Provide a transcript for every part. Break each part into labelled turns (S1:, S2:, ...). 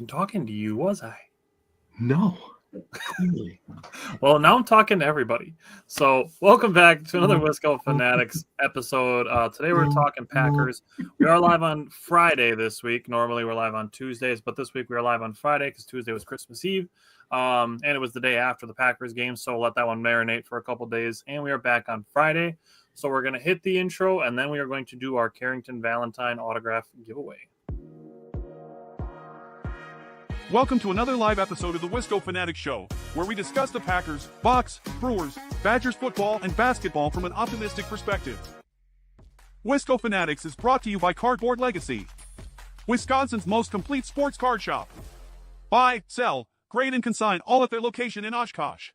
S1: wasn't talking to you, was I?
S2: No. Clearly.
S1: Well, now I'm talking to everybody. So, welcome back to another Wisco Fanatics episode. Today we're talking Packers. We are live on Friday this week. Normally we're live on Tuesdays, but this week we are live on Friday because Tuesday was Christmas Eve, and it was the day after the Packers game. So let that one marinate for a couple days, and we are back on Friday. So we're going to hit the intro, and then we are going to do our Carrington Valentine autograph giveaway.
S3: Welcome to another live episode of the Wisco Fanatics Show, where we discuss the Packers, Bucks, Brewers, Badgers football, and basketball from an optimistic perspective. Wisco Fanatics is brought to you by Cardboard Legacy, Wisconsin's most complete sports card shop. Buy, sell, grade, and consign all at their location in Oshkosh.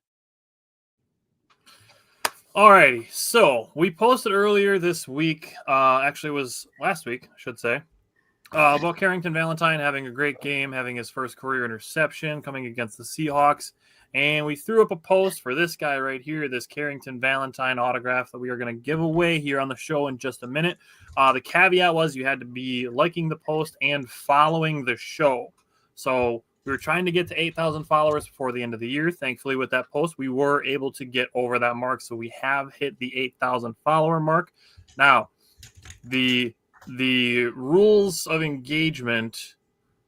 S1: Alrighty, so we posted earlier this week, actually it was last week, I should say, about Carrington Valentine having a great game, having his first career interception, coming against the Seahawks. And we threw up a post for this guy right here, this Carrington Valentine autograph that we are going to give away here on the show in just a minute. The caveat was you had to be liking the post and following the show. So we were trying to get to 8,000 followers before the end of the year. Thankfully, with that post, we were able to get over that mark. So we have hit the 8,000 follower mark. Now, the rules of engagement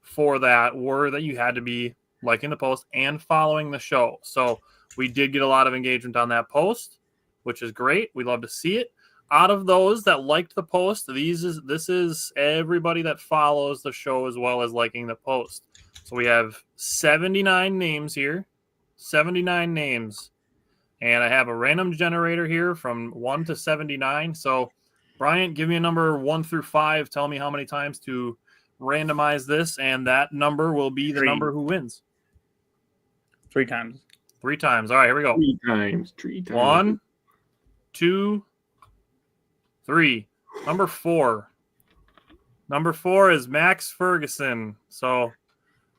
S1: for that were that you had to be liking the post and following the show. So we did get a lot of engagement on that post, which is great. We love to see it. Out of those that liked the post, this is everybody that follows the show as well as liking the post. So we have 79 names here, 79 names. And I have a random generator here from 1 to 79. So Bryant, give me a number 1 through 5. Tell me how many times to randomize this, and that number will be the number who wins.
S4: 3 times.
S1: 3 times. All right, here we go.
S2: 3 times.
S1: 1, 2, 3. Number 4. Number 4 is Max Ferguson. So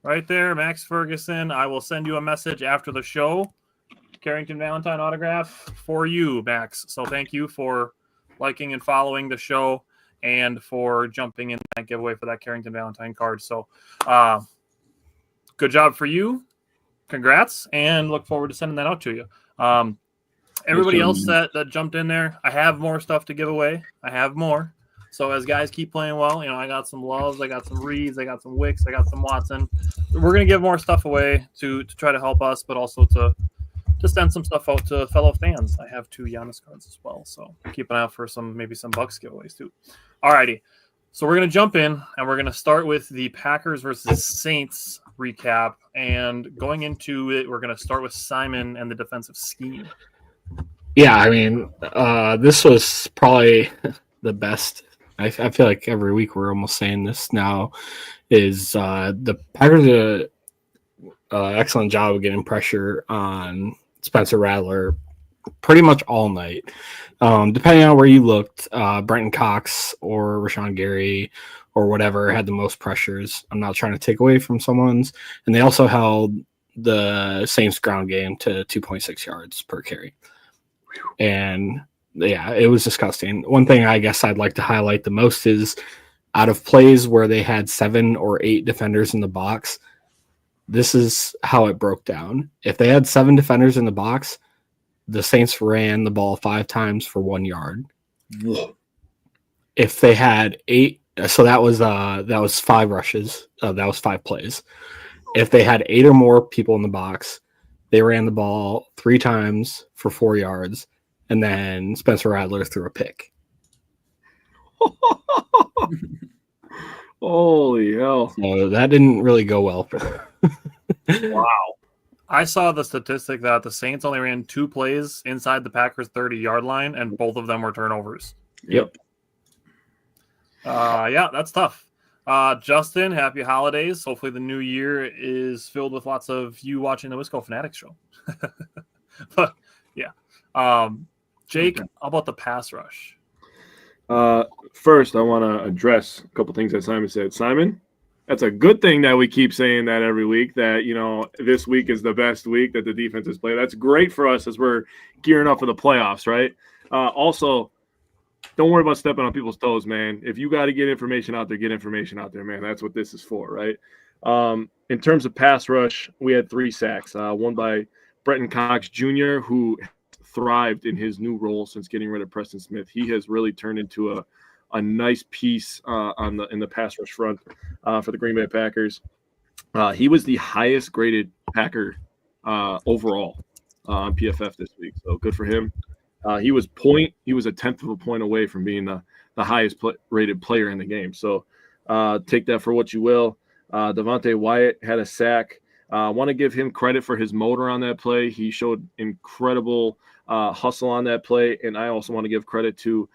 S1: right there, Max Ferguson. I will send you a message after the show. Carrington Valentine autograph for you, Max. So thank you for liking and following the show and for jumping in that giveaway for that Carrington Valentine card. So good job for you. Congrats, and look forward to sending that out to you. Everybody else that jumped in there, I have more stuff to give away. I have more. So as guys keep playing well, I got some Loves, I got some Reeds, I got some Wicks, I got some Watson. We're going to give more stuff away to try to help us, but also to send some stuff out to fellow fans. I have 2 Giannis cards as well, so keep an eye out for maybe some Bucks giveaways too. Alrighty, so we're going to jump in, and we're going to start with the Packers versus Saints recap. And going into it, we're going to start with Simon and the defensive scheme.
S5: Yeah, I mean, this was probably the best. I feel like every week we're almost saying this now, is the Packers did an excellent job of getting pressure on Spencer Rattler pretty much all night. Depending on where you looked, Brenton Cox or Rashawn Gary or whatever had the most pressures. I'm not trying to take away from someone's. And they also held the Saints ground game to 2.6 yards per carry. And yeah, it was disgusting. One thing I guess I'd like to highlight the most is out of plays where they had 7 or 8 defenders in the box, this is how it broke down. If they had 7 defenders in the box, the Saints ran the ball 5 times for 1 yard.
S2: Whoa.
S5: If they had 8, so that was 5 rushes. That was 5 plays. If they had 8 or more people in the box, they ran the ball 3 times for 4 yards, and then Spencer Rattler threw a pick.
S2: Holy hell.
S5: So that didn't really go well for them.
S1: Wow. I saw the statistic that the Saints only ran 2 plays inside the Packers' 30-yard line, and both of them were turnovers.
S5: Yep.
S1: Yeah, that's tough. Justin, happy holidays. Hopefully the new year is filled with lots of you watching the Wisco Fanatics show. But, yeah. Jake, how about the pass rush?
S2: First, I want to address a couple things that Simon said. Simon, that's a good thing that we keep saying that every week, that, this week is the best week that the defense has played. That's great for us as we're gearing up for the playoffs, right? Also, don't worry about stepping on people's toes, man. If you got to get information out there, man. That's what this is for, right? In terms of pass rush, we had 3 sacks, one by Brenton Cox Jr., who thrived in his new role since getting rid of Preston Smith. He has really turned into a nice piece in the pass rush front for the Green Bay Packers. He was the highest graded Packer overall on PFF this week, so good for him. He was a tenth of a point away from being the highest rated player in the game. So take that for what you will. Devontae Wyatt had a sack. I want to give him credit for his motor on that play. He showed incredible hustle on that play, and I also want to give credit to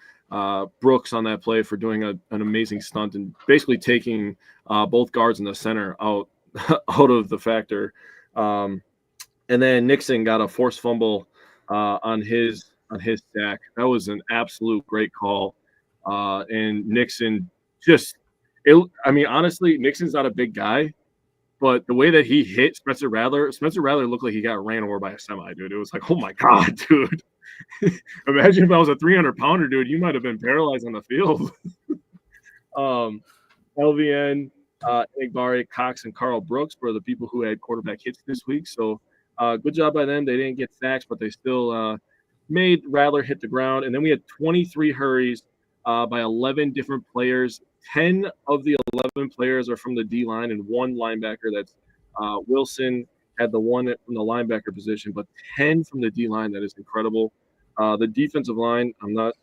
S2: Brooks on that play for doing an amazing stunt and basically taking both guards in the center out of the factor. And then Nixon got a forced fumble on his sack. That was an absolute great call. And Nixon honestly, Nixon's not a big guy, but the way that he hit Spencer Rattler looked like he got ran over by a semi, dude. It was like, oh my God, dude. Imagine if I was a 300-pounder, dude, you might have been paralyzed on the field. LVN, Igbari, Cox, and Carl Brooks were the people who had quarterback hits this week. So good job by them. They didn't get sacks, but they still made Rattler hit the ground. And then we had 23 hurries by 11 different players. 10 of the 11 players are from the D-line and 1 linebacker. That's Wilson had the one from the linebacker position, but 10 from the D-line. That is incredible. The defensive line, I'm not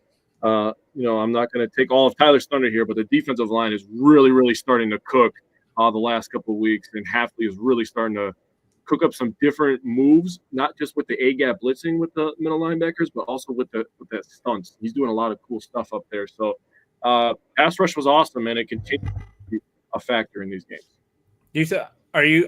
S2: going to take all of Tyler's thunder here, but the defensive line is really, really starting to cook the last couple of weeks, and Hafley is really starting to cook up some different moves, not just with the A-gap blitzing with the middle linebackers, but also with that stunts. He's doing a lot of cool stuff up there. So pass rush was awesome, and it continues to be a factor in these games.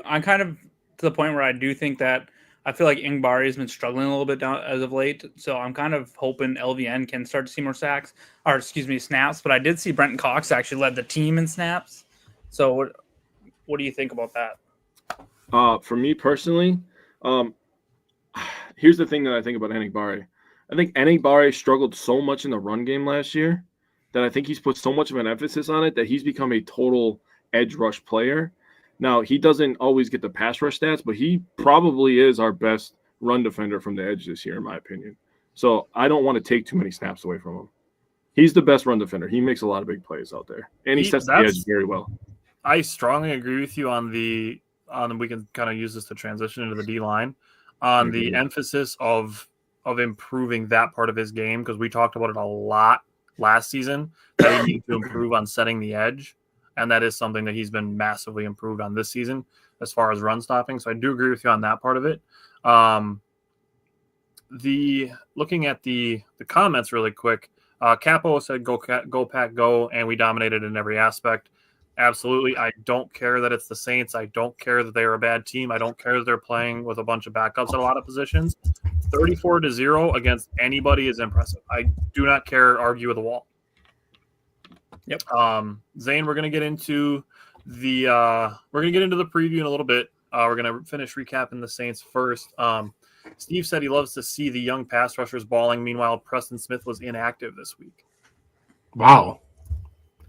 S4: I'm kind of to the point where I do think that I feel like Igbari has been struggling a little bit down as of late, so I'm kind of hoping LVN can start to see more snaps. But I did see Brenton Cox actually led the team in snaps. So what do you think about that?
S2: For me personally, here's the thing that I think about Igbari. I think Igbari struggled so much in the run game last year that I think he's put so much of an emphasis on it that he's become a total edge rush player. Now, he doesn't always get the pass rush stats, but he probably is our best run defender from the edge this year, in my opinion. So I don't want to take too many snaps away from him. He's the best run defender. He makes a lot of big plays out there, and he sets the edge very well.
S1: I strongly agree with you on we can kind of use this to transition into the D-line on the emphasis of improving that part of his game, because we talked about it a lot last season that he needs to improve on setting the edge. And that is something that he's been massively improved on this season as far as run stopping. So I do agree with you on that part of it. Looking at the comments really quick, Capo said, go Pack, go, and we dominated in every aspect. Absolutely. I don't care that it's the Saints. I don't care that they're a bad team. I don't care that they're playing with a bunch of backups at a lot of positions. 34-0 against anybody is impressive. I do not care. Argue with the wall.
S4: Yep.
S1: Zane, we're gonna get into the preview in a little bit. We're gonna finish recapping the Saints first. Steve said he loves to see the young pass rushers balling. Meanwhile, Preston Smith was inactive this week.
S5: Wow.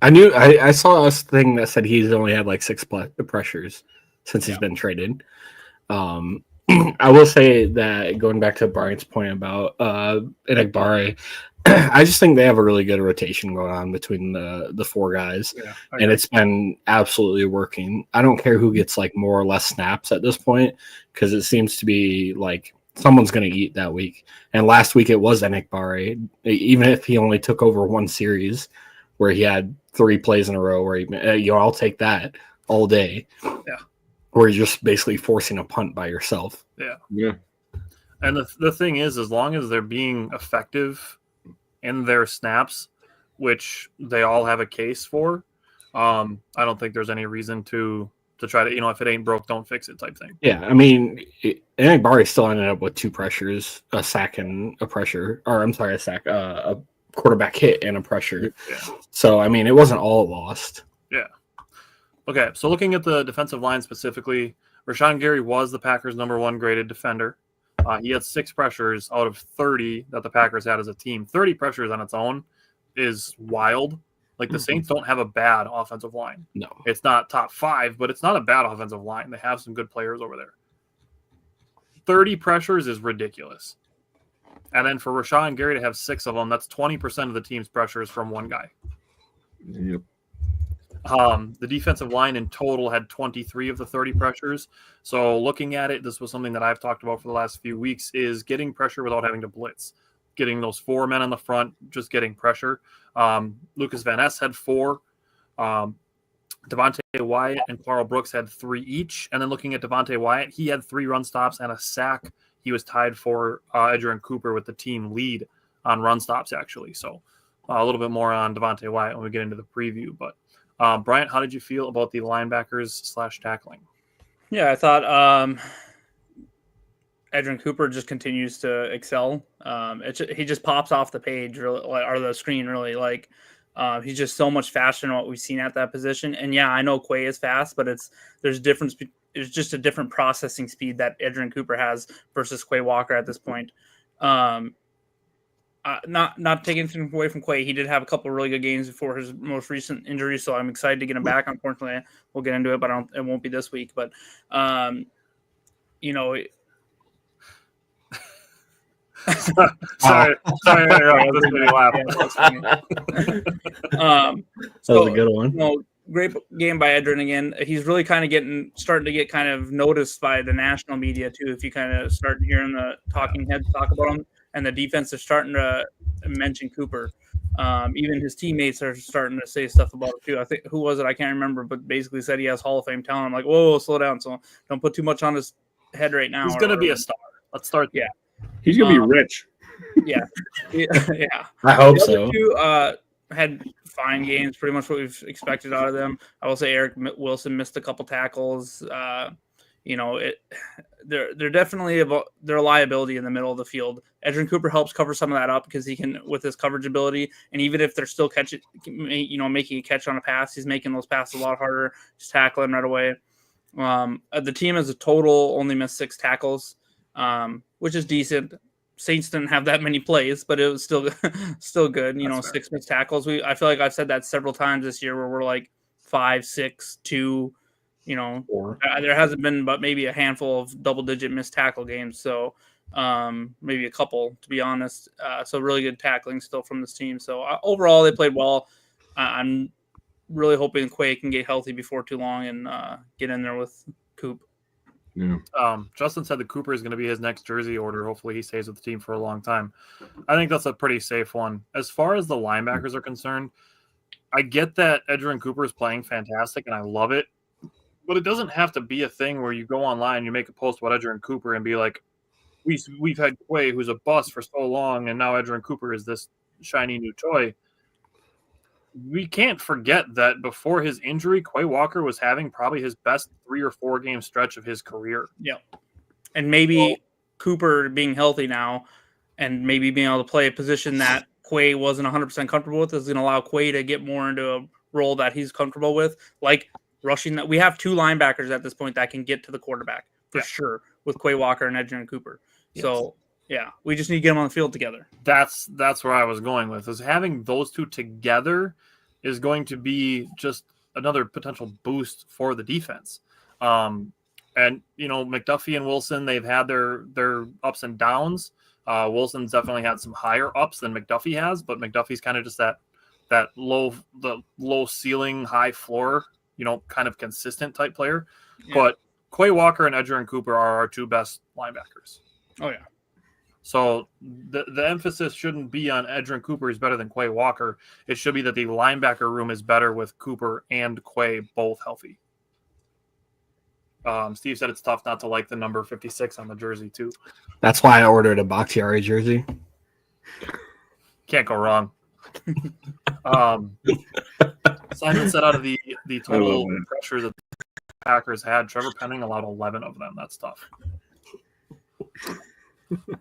S5: I saw a thing that said he's only had like 6 pressures since he's been traded. I will say that going back to Brian's point about Igbari, I just think they have a really good rotation going on between the 4 guys, and it's been absolutely working. I don't care who gets like more or less snaps at this point, because it seems to be like someone's going to eat that week. And last week it was Igbari, even if he only took over 1 series where he had 3 plays in a row where I'll take that all day.
S1: Yeah.
S5: Where you're just basically forcing a punt by yourself.
S2: Yeah.
S1: And the thing is, as long as they're being effective in their snaps, which they all have a case for, I don't think there's any reason to try to, if it ain't broke, don't fix it type thing.
S5: Yeah, I mean, Barry still ended up with 2 pressures, a sack and a pressure, a sack, a quarterback hit and a pressure.
S1: Yeah.
S5: So, I mean, it wasn't all lost.
S1: Yeah. Okay, so looking at the defensive line specifically, Rashawn Gary was the Packers' #1 graded defender. He had 6 pressures out of 30 that the Packers had as a team. 30 pressures on its own is wild. Like the Saints don't have a bad offensive line.
S5: No.
S1: It's not top 5, but it's not a bad offensive line. They have some good players over there. 30 pressures is ridiculous. And then for Rashawn Gary to have 6 of them, that's 20% of the team's pressures from one guy.
S2: Yep.
S1: The defensive line in total had 23 of the 30 pressures. So looking at it, this was something that I've talked about for the last few weeks, is getting pressure without having to blitz. Getting those 4 men on the front, just getting pressure. Lucas Van Ness had 4. Devontae Wyatt and Carl Brooks had 3 each. And then looking at Devontae Wyatt, he had 3 run stops and a sack. He was tied for Edgerrin Cooper with the team lead on run stops, actually. So a little bit more on Devontae Wyatt when we get into the preview. But Bryant, how did you feel about the linebackers / tackling?
S4: Yeah, I thought Edgerrin Cooper just continues to excel. He just pops off the page or the screen really. Like he's just so much faster than what we've seen at that position. And yeah, I know Quay is fast, but there's just a different processing speed that Edgerrin Cooper has versus Quay Walker at this point. Not taking anything away from Quay, he did have a couple of really good games before his most recent injury, so I'm excited to get him back. Unfortunately, we'll get into it, but it won't be this week. But
S1: sorry, this made me laugh.
S5: That was a good one.
S4: Great game by Edgerrin again. He's really kind of starting to get kind of noticed by the national media too. If you kind of start hearing the talking heads talk about him, and the defense is starting to mention Cooper. Even his teammates are starting to say stuff about it too. I think, who was it? I can't remember, but basically said he has Hall of Fame talent. I'm like, whoa, slow down. So don't put too much on his head right now.
S1: He's going to be a star. Let's start.
S4: Yeah.
S2: He's going to be rich.
S4: Yeah. Yeah.
S5: I hope
S4: the
S5: so.
S4: Two had fine games, pretty much what we've expected out of them. I will say Eric Wilson missed a couple tackles. They're definitely they're a liability in the middle of the field. Edgerrin Cooper helps cover some of that up because he can with his coverage ability. And even if they're still making a catch on a pass, he's making those passes a lot harder. Just tackling right away. The team as a total only missed 6 tackles, which is decent. Saints didn't have that many plays, but it was still good.
S1: That's
S4: 6 missed tackles. I feel like I've said that several times this year where we're like 5, 6, 2. There hasn't been but maybe a handful of double-digit missed tackle games. So maybe a couple, to be honest. So really good tackling still from this team. So overall, they played well. I'm really hoping Quay can get healthy before too long and get in there with Coop.
S2: Yeah.
S1: Justin said that Cooper is going to be his next jersey order. Hopefully he stays with the team for a long time. I think that's a pretty safe one. As far as the linebackers are concerned, I get that Edgerrin Cooper is playing fantastic, and I love it. But it doesn't have to be a thing where you go online and you make a post about Edgerrin Cooper and be like, we've had Quay, who's a bust for so long, and now Edgerrin Cooper is this shiny new toy. We can't forget that before his injury, Quay Walker was having probably his best 3 or 4 game stretch of his career.
S4: Yeah. And maybe Cooper being healthy now and maybe being able to play a position that Quay wasn't 100% comfortable with is going to allow Quay to get more into a role that he's comfortable with, like rushing. That we have 2 linebackers at this point that can get to the quarterback for sure with Quay Walker and Edgerrin Cooper. Yes. So yeah, we just need to get them on the field together.
S1: That's where I was going with, is having those 2 together is going to be just another potential boost for the defense. And McDuffie and Wilson, they've had their ups and downs. Wilson's definitely had some higher ups than McDuffie has, but McDuffie's kind of just that low ceiling, high floor, kind of consistent type player. Yeah. But Quay Walker and Edgerrin Cooper are our 2 best linebackers.
S4: Oh yeah.
S1: So the emphasis shouldn't be on Edgerrin Cooper is better than Quay Walker. It should be that the linebacker room is better with Cooper and Quay both healthy. Steve said it's tough not to like the number 56 on the jersey too.
S5: That's why I ordered a Bakhtiari jersey.
S1: Can't go wrong. Simon said out of the total pressure that the Packers had, Trevor Penning allowed 11 of them. That's tough.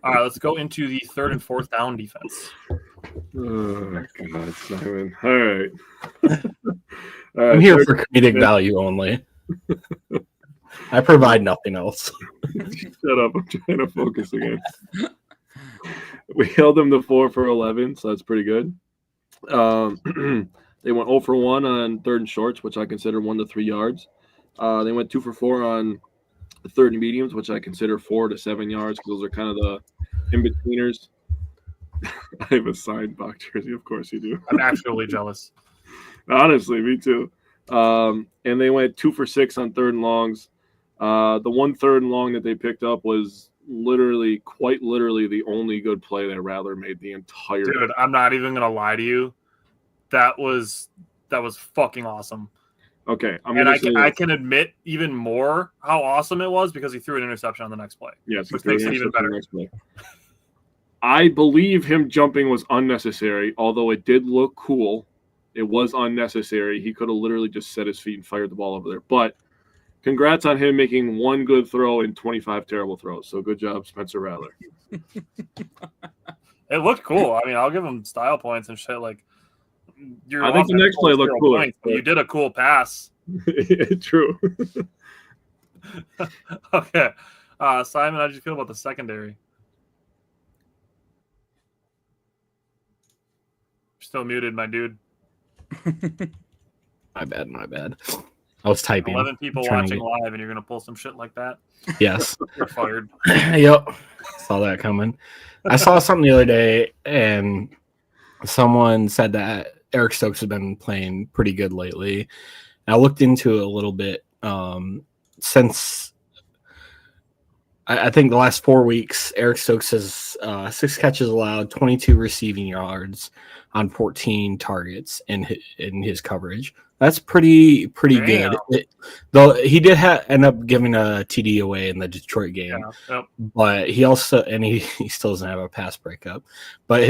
S1: All right, let's go into the 3rd and 4th down defense.
S2: Oh, God, Simon. All right.
S5: I'm here for comedic value only. I provide nothing else.
S2: Shut up. I'm trying to focus again. We held them to 4 for 11, so that's pretty good. 3rd They went 0 for 1 on third and shorts, which I consider 1 to 3 yards. They went 2 for 4 on the third and mediums, which I consider 4 to 7 yards because those are kind of the in-betweeners. I have a signed Bach jersey. Of course you do.
S1: I'm actually jealous.
S2: Honestly, me too. And they went 2 for 6 on third and longs. The one third and long that they picked up was quite literally the only good play that Rattler made the entire
S1: Dude, I'm not even gonna lie to you. That was fucking awesome.
S2: Okay,
S1: And I can admit even more how awesome it was because he threw an interception on the next play.
S2: Yes,
S1: which makes it even better.
S2: I believe him jumping was unnecessary, although it did look cool. It was unnecessary. He could have literally just set his feet and fired the ball over there. But congrats on him making one good throw and 25 terrible throws. So good job, Spencer Rattler.
S1: It looked cool. I mean, I'll give him style points and shit. Like,
S2: I think the next play looked cool.
S1: You did a cool pass.
S2: True.
S1: Okay. Simon, how did you feel about the secondary? Still muted, my dude.
S5: My bad. I was typing.
S1: 11 people watching live, and you're going to pull some shit like that?
S5: Yes.
S1: You're fired.
S5: Yep. Saw that coming. I saw something the other day, and someone said that Eric Stokes has been playing pretty good lately. And I looked into it a little bit. Since I think the last 4 weeks, Eric Stokes has 6 catches allowed, 22 receiving yards on 14 targets in his coverage. That's pretty good. Though he did end up giving a TD away in the Detroit game, but he also he still doesn't have a pass breakup. But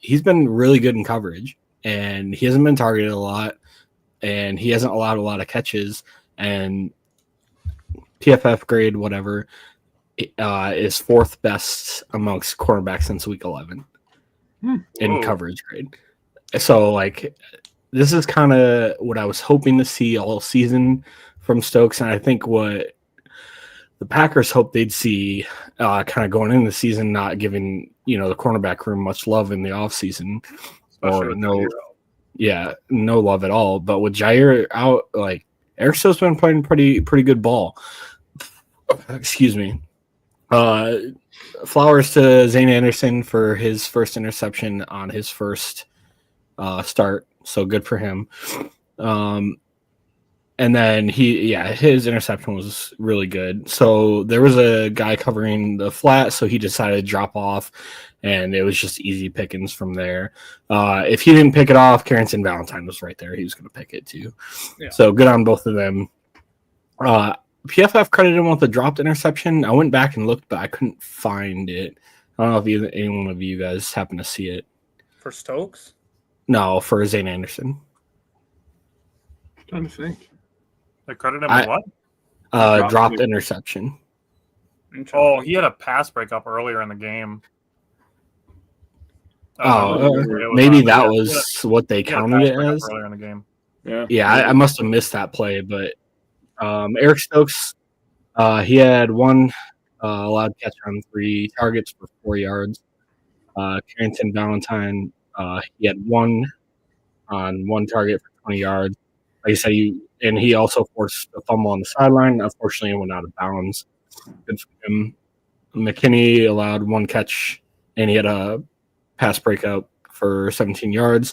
S5: he's been really good in coverage, and he hasn't been targeted a lot, and he hasn't allowed a lot of catches. And PFF grade whatever is 4th best amongst cornerbacks since week 11 in coverage grade. So like, this is kind of what I was hoping to see all season from Stokes, and I think what the Packers hoped they'd see kind of going into the season, not giving the cornerback room much love in the offseason, or no love at all. But with Jair out, like, Eric Stokes been playing pretty good ball. Excuse me. Flowers to Zane Anderson for his first interception on his first start, so good for him. And then his interception was really good. So there was a guy covering the flat, so he decided to drop off, and it was just easy pickings from there. If he didn't pick it off, Carrington Valentine was right there. He was going to pick it too. Yeah. So good on both of them. PFF credited him with a dropped interception. I went back and looked, but I couldn't find it. I don't know if any one of you guys happen to see it.
S4: For Stokes?
S5: No, for Zane Anderson.
S2: I'm trying to think.
S1: They credited him with
S5: what? Dropped interception.
S1: Oh, he had a pass breakup earlier in the game.
S5: Maybe that was what they counted it as.
S1: Earlier in the game.
S5: Yeah, I must have missed that play, but Eric Stokes, he had one allowed catch on 3 targets for 4 yards. Carrington Valentine, he had one on 1 target for 20 yards. Like I said, he also forced a fumble on the sideline. Unfortunately, it went out of bounds. Good for him. McKinney allowed 1 catch, and he had a pass breakup for 17 yards.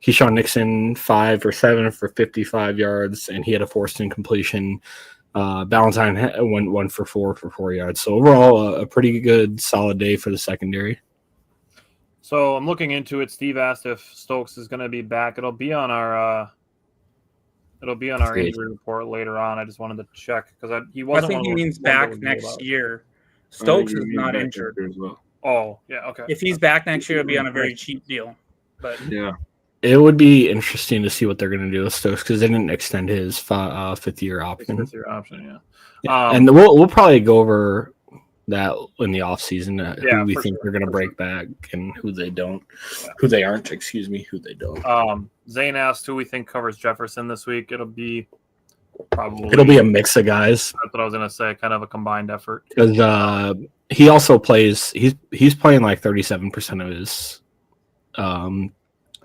S5: Keyshawn Nixon, 5 for 7 for 55 yards, and he had a forced incompletion. Valentine went 1 for 4 for 4 yards. So overall, a pretty good, solid day for the secondary.
S1: So I'm looking into it. Steve asked if Stokes is going to be back. It'll be on our injury report later on. I just wanted to check because he wasn't.
S4: I think he means back next year. Stokes is not injured.
S2: As well.
S1: Oh, yeah, okay.
S4: If he's back next year, it'll be on a very cheap deal. But
S2: yeah.
S5: It would be interesting to see what they're going to do with Stokes because they didn't extend his 5th-year option.
S1: 5th-year option, yeah.
S5: And we'll probably go over that in the offseason, who we think they're going to break back and who they don't. Yeah. Who they aren't, who they don't.
S1: Zane asked who we think covers Jefferson this week. It'll be
S5: a mix of guys.
S1: That's what I was going to say, kind of a combined effort.
S5: Because he also plays – he's playing like 37% of his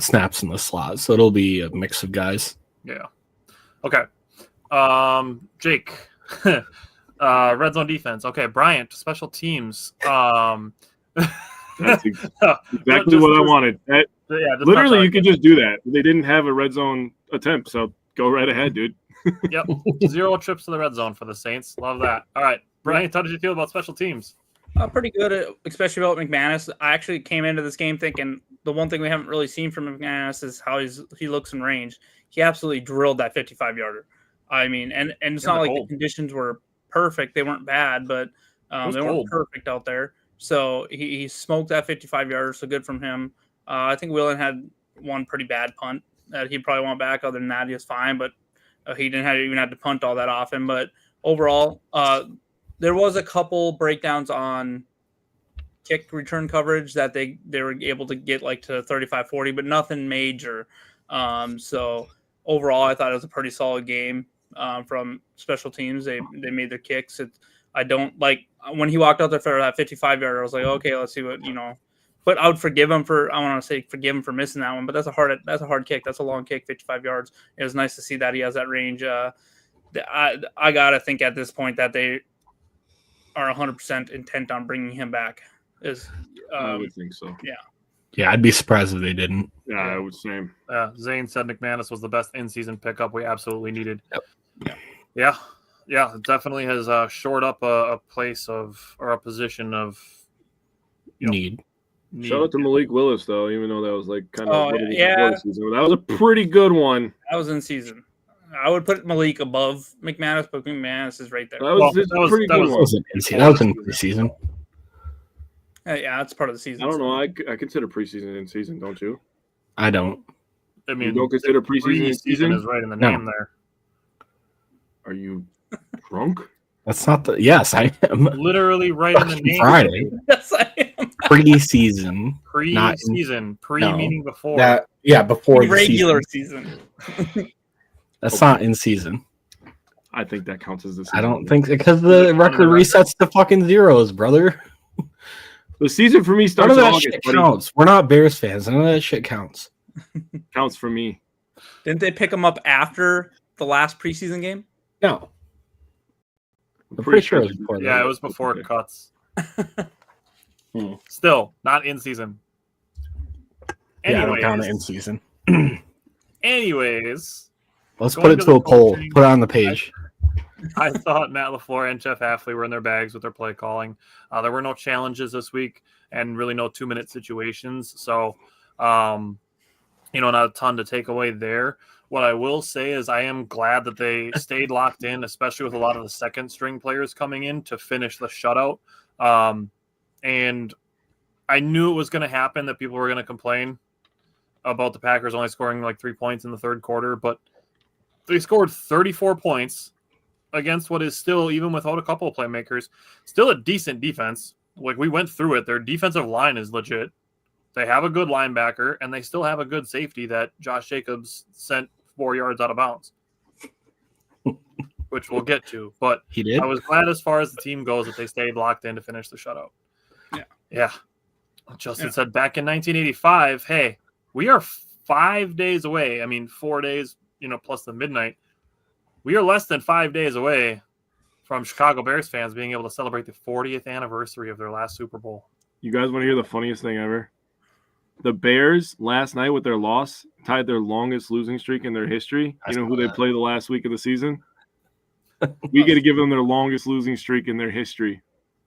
S5: snaps in the slot, so it'll be a mix of guys.
S1: Yeah. Okay. Jake, red zone defense. Okay, Bryant, special teams.
S2: That's exactly what I wanted. Literally, you could just do that. They didn't have a red zone attempt, so go right ahead, dude.
S1: Yep. 0 trips to the red zone for the Saints. Love that. All right. Bryant, how did you feel about special teams?
S4: Pretty good, especially about McManus. I actually came into this game thinking the one thing we haven't really seen from McManus is how he looks in range. He absolutely drilled that 55-yarder. I mean, and it's not like the conditions were perfect. They weren't bad, but they weren't perfect out there. So he smoked that 55-yarder, so good from him. I think Whelan had one pretty bad punt that he probably want back. Other than that, he was fine, but he didn't even have to punt all that often. But overall, there was a couple breakdowns on kick return coverage that they were able to get like to 35-40, but nothing major. So overall, I thought it was a pretty solid game from special teams. They made their kicks. I don't like when he walked out there for that 55-yarder. I was like, okay, let's see what But I would forgive him for missing that one. But that's a hard kick. That's a long kick, 55 yards. It was nice to see that he has that range. I gotta think at this point that they are 100% intent on bringing him back.
S2: I would think so.
S5: Yeah, I'd be surprised if they didn't.
S2: Yeah, I would same.
S1: Zane said McManus was the best in-season pickup we absolutely needed.
S5: Yep.
S1: Yeah, it definitely has shored up a position of
S5: need.
S2: Shout out to Malik Willis, though, even though that was like kind of before the season. That was a pretty good one.
S4: That was in season. I would put Malik above McManus, but McManus is right there.
S2: That was pretty good one.
S5: That was in preseason.
S4: Yeah, that's part of the season.
S2: I don't know. I consider preseason in season, don't you?
S5: I don't.
S1: I mean,
S2: you don't consider preseason in season?
S1: Is right in the name there.
S2: Are you drunk?
S5: That's not the. Yes, I am.
S1: Literally right in the name.
S5: Friday.
S4: Yes, I am.
S5: Preseason.
S1: Preseason.
S5: Meaning
S1: before.
S5: Before the
S4: regular season.
S5: That's not in season.
S2: I think that counts as the season.
S5: I don't think because the record resets to fucking zeros, brother.
S2: The season for me starts
S5: None of that
S2: August,
S5: shit
S2: buddy.
S5: counts. We're not Bears fans. None of that shit counts.
S2: Counts for me.
S4: Didn't they pick him up after the last preseason game?
S5: No. I'm pretty sure it was before.
S1: Yeah, it was before cuts. Still, not in season.
S5: Yeah, I don't count it in season.
S1: Anyways.
S5: Let's put it to a poll. Put it on the page.
S1: I thought Matt LaFleur and Jeff Hafley were in their bags with their play calling. There were no challenges this week and really no 2-minute situations. So, not a ton to take away there. What I will say is I am glad that they stayed locked in, especially with a lot of the second string players coming in to finish the shutout. And I knew it was going to happen, that people were going to complain about the Packers only scoring like 3 points in the third quarter, but they scored 34 points against what is still, even without a couple of playmakers, still a decent defense. Like, we went through it. Their defensive line is legit. They have a good linebacker, and they still have a good safety that Josh Jacobs sent 4 yards out of bounds, which we'll get to. But
S5: he did.
S1: I was glad as far as the team goes that they stayed locked in to finish the shutout. Yeah. Justin said back in 1985, hey, we are 5 days away. I mean, 4 days, plus the midnight. We are less than 5 days away from Chicago Bears fans being able to celebrate the 40th anniversary of their last Super Bowl.
S2: You guys want to hear the funniest thing ever? The Bears last night with their loss tied their longest losing streak in their history. You know who they play the last week of the season? We get to give them their longest losing streak in their history.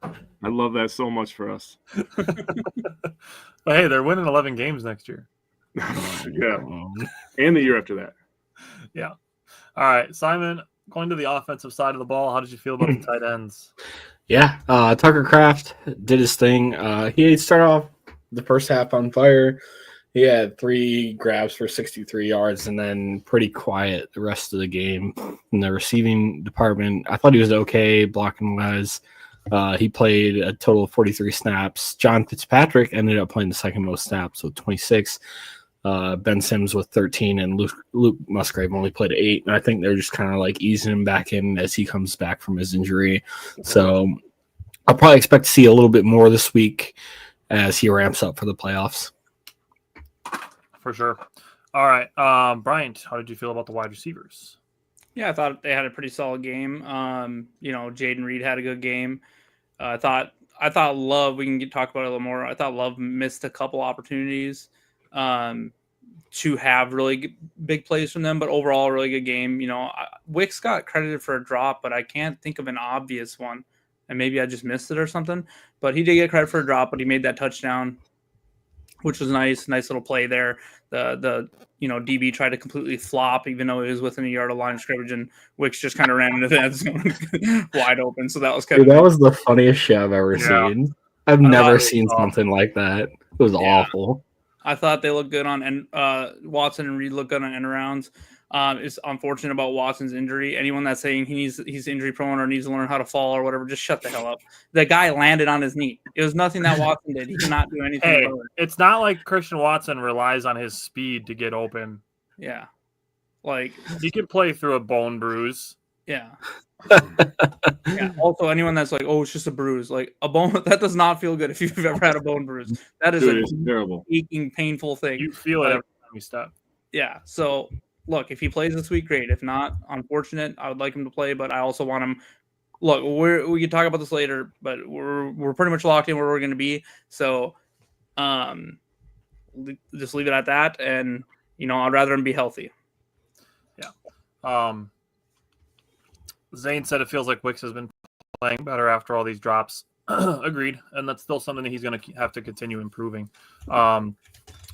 S2: I love that so much for us.
S1: But hey, they're winning 11 games next year.
S2: Yeah. And the year after that.
S1: Yeah. All right, Simon, going to the offensive side of the ball, how did you feel about the tight ends?
S5: Yeah, Tucker Kraft did his thing. He started off the first half on fire. He had 3 grabs for 63 yards and then pretty quiet the rest of the game. In the receiving department, I thought he was okay blocking guys. He played a total of 43 snaps. John Fitzpatrick ended up playing the second most snaps with 26. Ben Sims with 13, and Luke Musgrave only played 8. And I think they're just kind of like easing him back in as he comes back from his injury. So I'll probably expect to see a little bit more this week as he ramps up for the playoffs.
S1: for sure. All right, Bryant, how did you feel about the wide receivers?
S4: Yeah, I thought they had a pretty solid game. Jaden Reed had a good game. I thought Love. We can talk about it a little more. I thought Love missed a couple opportunities to have really big plays from them, but overall, a really good game. Wicks got credited for a drop, but I can't think of an obvious one, and maybe I just missed it or something. But he did get credit for a drop, but he made that touchdown, which was nice little play there. The DB tried to completely flop, even though it was within a yard of line of scrimmage, and Wicks just kind of ran into the end zone wide open. So that was kind
S5: Dude,
S4: of
S5: that was the funniest shit I've ever seen. I've never seen something like that. It was awful.
S4: I thought they looked good on Watson and Reed looked good on end rounds. It's unfortunate about Watson's injury. Anyone that's saying he's injury prone or needs to learn how to fall or whatever, just shut the hell up. The guy landed on his knee. It was nothing that Watson did. He did not do anything.
S1: Hey, it's not like Christian Watson relies on his speed to get open.
S4: Yeah. Like
S1: he could play through a bone bruise.
S4: Yeah. Yeah. Also, anyone that's like, oh, it's just a bruise, like a bone, that does not feel good if you've ever had a bone bruise. That is a
S2: terrible,
S4: aching, painful thing.
S1: You feel it every time you step.
S4: Yeah. So look, if he plays this week, great. If not, unfortunate. I would like him to play, but I also want him. Look, we can talk about this later, but we're pretty much locked in where we're going to be. So, just leave it at that, and I'd rather him be healthy.
S1: Yeah. Zane said it feels like Wicks has been playing better after all these drops. Agreed, and that's still something that he's going to have to continue improving.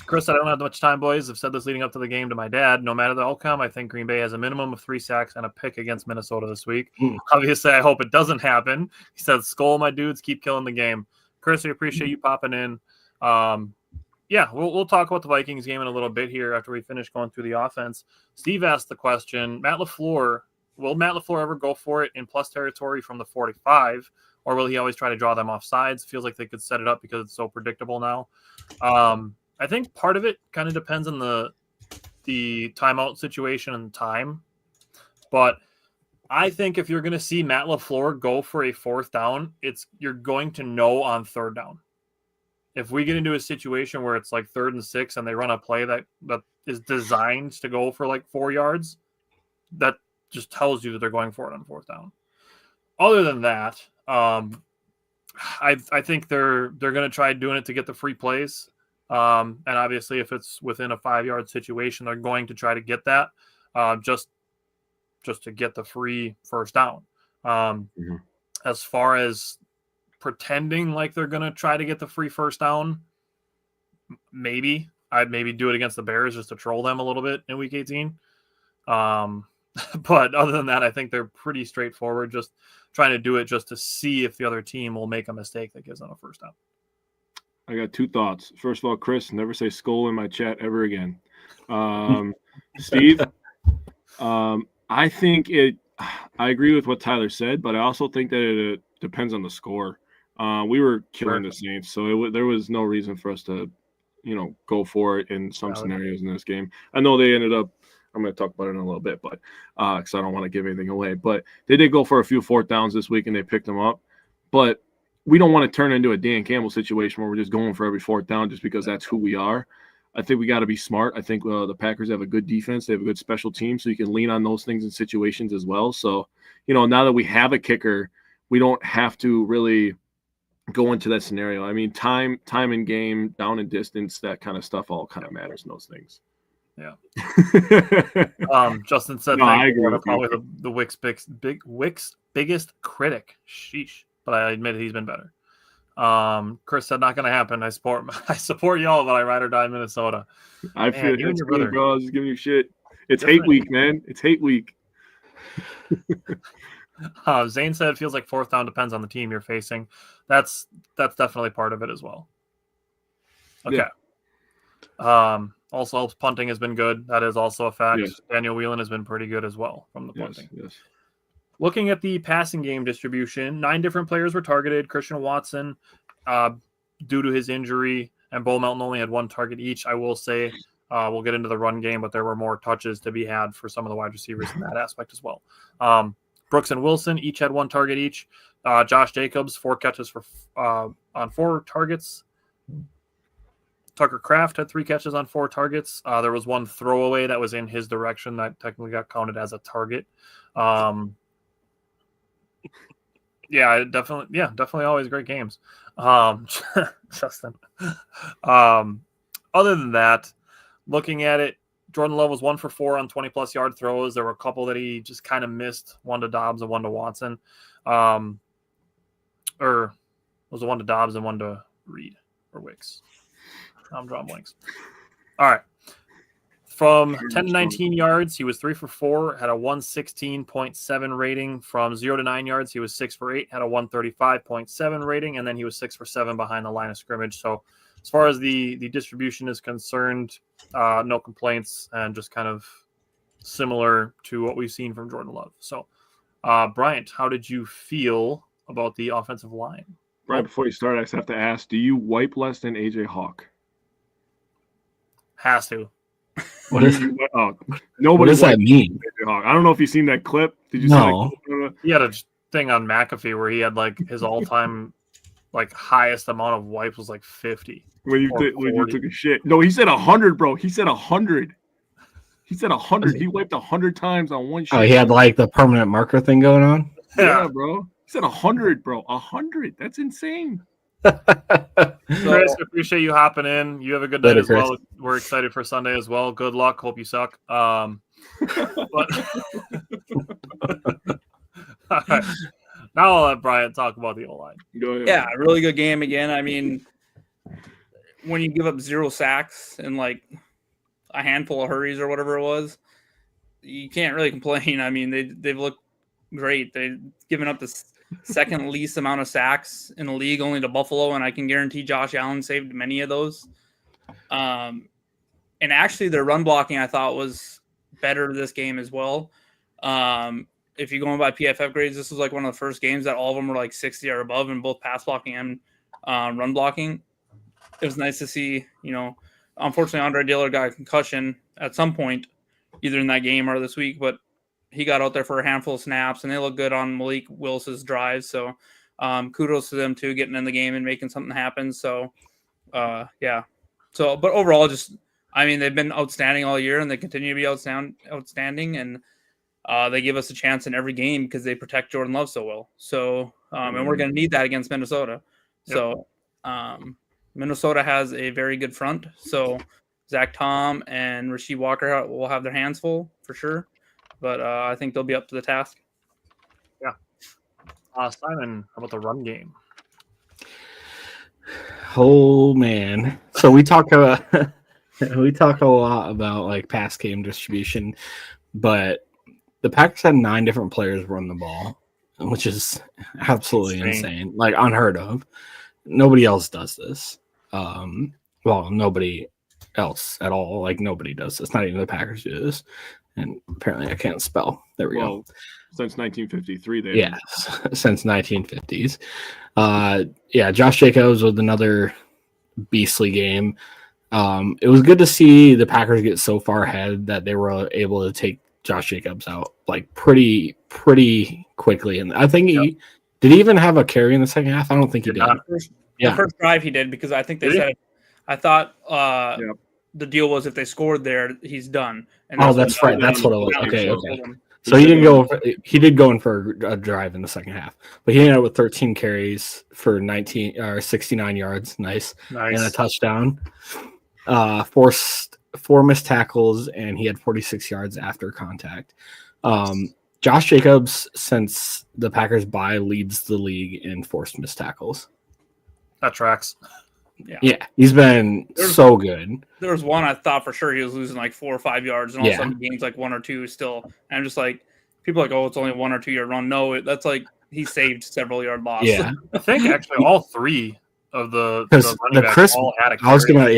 S1: Chris, I don't have much time, boys. I've said this leading up to the game to my dad. No matter the outcome, I think Green Bay has a minimum of 3 sacks and a pick against Minnesota this week. Obviously, I hope it doesn't happen. He said, "Skull, my dudes, keep killing the game." Chris, I appreciate you popping in. Yeah, we'll talk about the Vikings game in a little bit here after we finish going through the offense. Steve asked the question, will Matt LaFleur ever go for it in plus territory from the 45, or will he always try to draw them off sides? Feels like they could set it up because it's so predictable now. I think part of it kind of depends on the timeout situation and time. But I think if you're going to see Matt LaFleur go for a 4th down, you're going to know on 3rd down. If we get into a situation where it's like 3rd and 6 and they run a play that is designed to go for like 4 yards, that just tells you that they're going for it on 4th down. Other than that, I think they're going to try doing it to get the free plays. And obviously, if it's within a 5-yard situation, they're going to try to get that just to get the free 1st down. As far as pretending like they're going to try to get the free 1st down, I'd maybe do it against the Bears just to troll them a little bit in Week 18. But other than that, I think they're pretty straightforward, just trying to do it just to see if the other team will make a mistake that gives them a 1st down.
S2: I got 2 thoughts. First of all, Chris, never say skull in my chat ever again. Steve, I think I agree with what Tyler said, but I also think that it depends on the score. We were killing the Saints, so there was no reason for us to, go for it in some scenarios in this game. I know they ended up, I'm going to talk about it in a little bit, but because I don't want to give anything away, but they did go for a few 4th downs this week and they picked them up. But we don't want to turn into a Dan Campbell situation where we're just going for every 4th down just because that's who we are. I think we got to be smart. I think the Packers have a good defense. They have a good special team, so you can lean on those things in situations as well. So, now that we have a kicker, we don't have to really go into that scenario. I mean, time in game, down and distance, that kind of stuff all kind of matters in those things.
S1: Yeah. Justin said,
S2: I agree.
S1: Probably the Wicks biggest critic. Sheesh. But I admit he's been better. Chris said, not going to happen. I support y'all, but I ride or die Minnesota.
S2: I feel you and your brother, bro. I was just giving you shit. It's hate week, man. It's hate week.
S1: Zane said it feels like 4th down depends on the team you're facing. That's definitely part of it as well. Okay. Yeah. Also, punting has been good. That is also a fact. Yes. Daniel Whelan has been pretty good as well from the punting.
S2: Yes.
S1: Looking at the passing game distribution, 9 different players were targeted. Christian Watson, due to his injury, and Bo Melton only had 1 target each. I will say we'll get into the run game, but there were more touches to be had for some of the wide receivers in that aspect as well. Brooks and Wilson each had 1 target each. Josh Jacobs, 4 catches on 4 targets. Tucker Kraft had 3 catches on 4 targets. There was one throwaway that was in his direction that technically got counted as a target. Definitely always great games. Justin. Other than that, looking at it, Jordan Love was 1 for 4 on 20-plus yard throws. There were a couple that he just kind of missed, one to Dobbs and one to Watson. Or it was one to Dobbs and one to Reed or Wicks. I'm drawing blanks. All right. From 10 to 19 yards, he was 3 for 4, had a 116.7 rating. From 0 to 9 yards, he was 6 for 8, had a 135.7 rating, and then he was 6 for 7 behind the line of scrimmage. So as far as the distribution is concerned, no complaints, and just kind of similar to what we've seen from Jordan Love. So, Bryant, how did you feel about the offensive line?
S2: Right before you start, I just have to ask, do you wipe less than AJ Hawk?
S1: Has to.
S5: What does that mean?
S2: I don't know if you've seen that clip. Did you
S5: No.
S2: see that clip?
S1: He had a thing on McAfee where he had like his all-time like highest amount of wipes was like 50.
S2: When you took a shit. No, he said 100, bro. He said 100. He said 100. He wiped 100 times on one shit.
S5: Oh, he had like the permanent marker thing going on?
S2: Yeah, bro. He said 100, bro. 100. That's insane.
S1: Chris, I appreciate you hopping in. You have a good night
S5: Later,
S1: as well. We're excited for Sunday as well. Good luck. Hope you suck. But all right. Now I'll let Brian talk about the O-line.
S2: Go ahead.
S4: Yeah, really good game again. I mean, when you give up 0 sacks and like a handful of hurries or whatever it was, you can't really complain. I mean, they've looked great. They've given up the second least amount of sacks in the league, only to Buffalo, and I can guarantee Josh Allen saved many of those. And actually, their run blocking I thought was better this game as well. If you're going by PFF grades, this was like one of the first games that all of them were like 60 or above in both pass blocking and run blocking. It was nice to see, unfortunately, Andre Dillard got a concussion at some point, either in that game or this week, but he got out there for a handful of snaps, and they look good on Malik Willis's drives. So kudos to them, too, getting in the game and making something happen. So, yeah. So, but overall, they've been outstanding all year, and they continue to be outstanding, and they give us a chance in every game because they protect Jordan Love so well. So, and we're going to need that against Minnesota. Yep. So, Minnesota has a very good front. So, Zach Tom and Rasheed Walker will have their hands full for sure. But I think they'll be up to the task.
S1: Yeah. Simon, how about the run game?
S5: Oh man! So we talk a lot about like pass game distribution, but the Packers had 9 different players run the ball, which is absolutely insane, like unheard of. Nobody else does this. Well, nobody else at all. Like nobody does this. Not even the Packers do this. And apparently I can't spell. There we go.
S2: Since 1953,
S5: yeah, since 1950s. Josh Jacobs with another beastly game. It was good to see the Packers get so far ahead that they were able to take Josh Jacobs out like pretty quickly. And I think he even have a carry in the second half. I don't think he did.
S4: The first drive he did, because I think they said I thought the deal was if they scored there, he's done. And
S5: that's right. That's what it was. Okay. So he did go in for a drive in the second half, but he ended up with 13 carries for 69 yards. Nice. And a touchdown. Forced 4 missed tackles, and he had 46 yards after contact. Josh Jacobs, since the Packers bye, leads the league in forced missed tackles.
S1: That tracks.
S5: Yeah, he's been so good.
S4: There was one I thought for sure he was losing like 4 or 5 yards, and all of a sudden he gains like 1 or 2 still. And I'm just like, people are like, oh, it's only 1 or 2 yard run. No, that's like he saved several yard loss.
S5: Yeah,
S1: I think actually all 3 of the running backs all had a carry.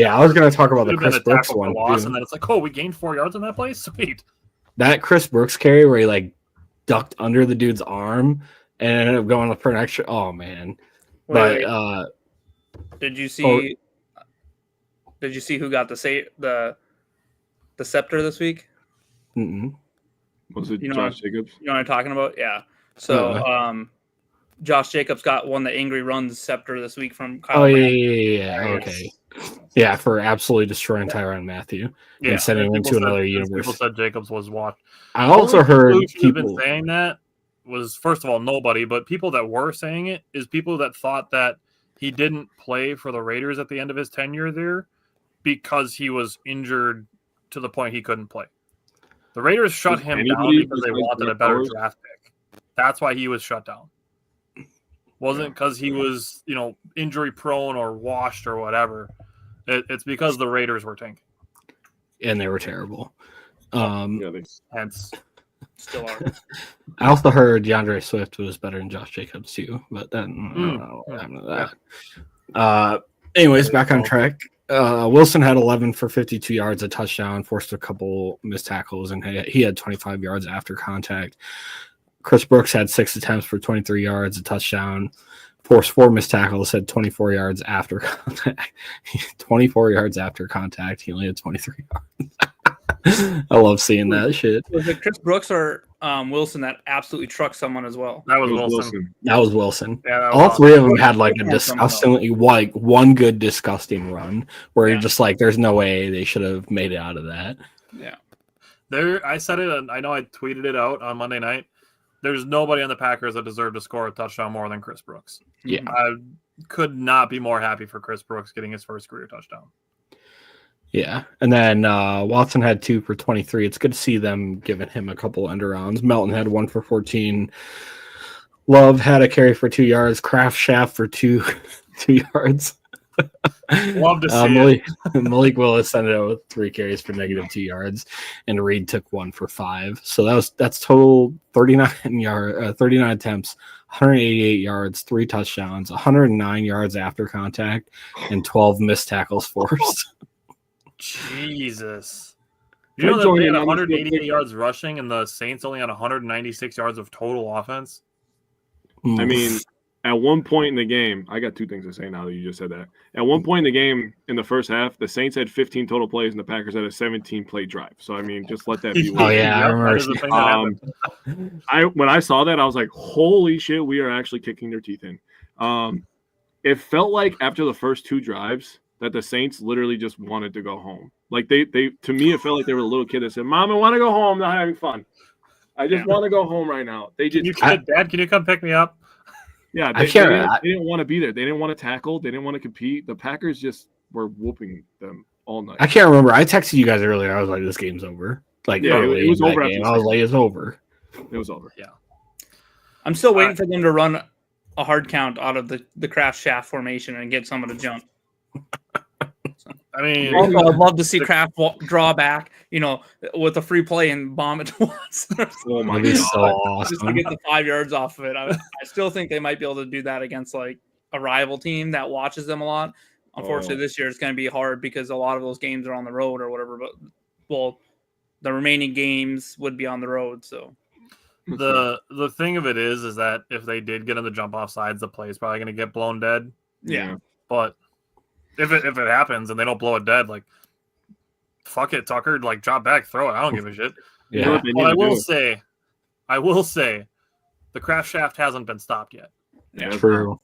S5: I was gonna talk about the Chris Brooks one
S1: loss, and then it's like, oh, we gained 4 yards in that play. Sweet.
S5: That Chris Brooks carry where he like ducked under the dude's arm and ended up going up for an extra. Oh man,
S4: Wait. Did you see who got the scepter this week?
S5: Mm-mm.
S2: Was it Josh Jacobs?
S4: You know what I'm talking about? Yeah. So Josh Jacobs got the Angry Runs scepter this week from Kyle.
S5: Oh, yeah. Okay. Yeah, for absolutely destroying Tyrann Matthew and sending him into another universe.
S1: People said Jacobs was washed.
S5: I also heard
S1: who should have
S5: people
S1: been saying that was, first of all, nobody, but people that were saying it is people that thought that he didn't play for the Raiders at the end of his tenure there because he was injured to the point he couldn't play. The Raiders shut him down because they wanted a better draft pick. That's why he was shut down. Wasn't because he was, injury prone or washed or whatever. It's because the Raiders were tanking.
S5: And they were terrible.
S1: Hence,
S4: still are.
S5: I also heard DeAndre Swift was better than Josh Jacobs too, but then I don't know what happened to that. Anyways, back on track. Wilson had 11 for 52 yards, a touchdown, forced a couple missed tackles, and he had 25 yards after contact. Chris Brooks had 6 attempts for 23 yards, a touchdown, forced 4 missed tackles, had 24 yards after contact. 24 yards after contact. He only had 23 yards. I love seeing that shit.
S4: Was it Chris Brooks or Wilson that absolutely trucked someone as well?
S1: That was Wilson.
S5: That was Wilson.
S1: Yeah, that was
S5: all three of them had
S4: awesome.
S5: a disgustingly, one good disgusting run where you're just like, there's no way they should have made it out of that.
S4: Yeah.
S1: I said it, and I know I tweeted it out on Monday night. There's nobody on the Packers that deserved to score a touchdown more than Chris Brooks.
S5: Yeah.
S1: I could not be more happy for Chris Brooks getting his first career touchdown.
S5: Yeah. And then Watson had 2 for 23. It's good to see them giving him a couple end arounds. Melton had 1 for 14. Love had a carry for 2 yards. Kraft Shaft for 2 yards.
S1: Love to see it.
S5: Malik Willis ended up with 3 carries for -2 yards, and Reed took 1 for 5. So that's total 39 attempts, 188 yards, 3 touchdowns, 109 yards after contact, and 12 missed tackles forced.
S1: Jesus. You know that they had 188 yards rushing, and the Saints only had 196 yards of total offense?
S2: I mean, at one point in the game, I got 2 things to say now that you just said that. At one point in the game, in the first half, the Saints had 15 total plays, and the Packers had a 17-play drive. So, I mean, just let that be.
S5: Oh, yeah, I remember.
S2: When I saw that, I was like, holy shit, we are actually kicking their teeth in. It felt like after the first 2 drives that the Saints literally just wanted to go home. Like, they to me, it felt like they were a little kid that said, Mom, I want to go home, not having fun. I just want to go home right now. They just
S1: Dad, can you come pick me up?
S2: Yeah, they didn't want to be there. They didn't want to tackle. They didn't want to compete. The Packers just were whooping them all night.
S5: I can't remember. I texted you guys earlier. I was like, this game's over. Like,
S2: yeah, it was over.
S5: I was like, it's over.
S2: It was over.
S1: Yeah.
S4: I'm still waiting for them to run a hard count out of the Kraft Shaft formation and get someone to jump.
S1: I mean,
S4: also, I'd love to see Kraft draw back, with a free play and bomb it once.
S2: Oh my
S5: God.
S2: God.
S5: So awesome.
S4: Just to get the 5 yards off of it. I still think they might be able to do that against like a rival team that watches them a lot. Unfortunately, this year it's going to be hard because a lot of those games are on the road or whatever. But the remaining games would be on the road. So
S1: the thing of it is that if they did get on the jump off sides, the play is probably going to get blown dead.
S4: Yeah.
S1: But if it happens and they don't blow it dead, like, fuck it, Tucker, like, drop back, throw it. I don't give a shit.
S5: Yeah.
S1: But I will say, the Kraft Shaft hasn't been stopped yet.
S2: Yeah,
S5: true.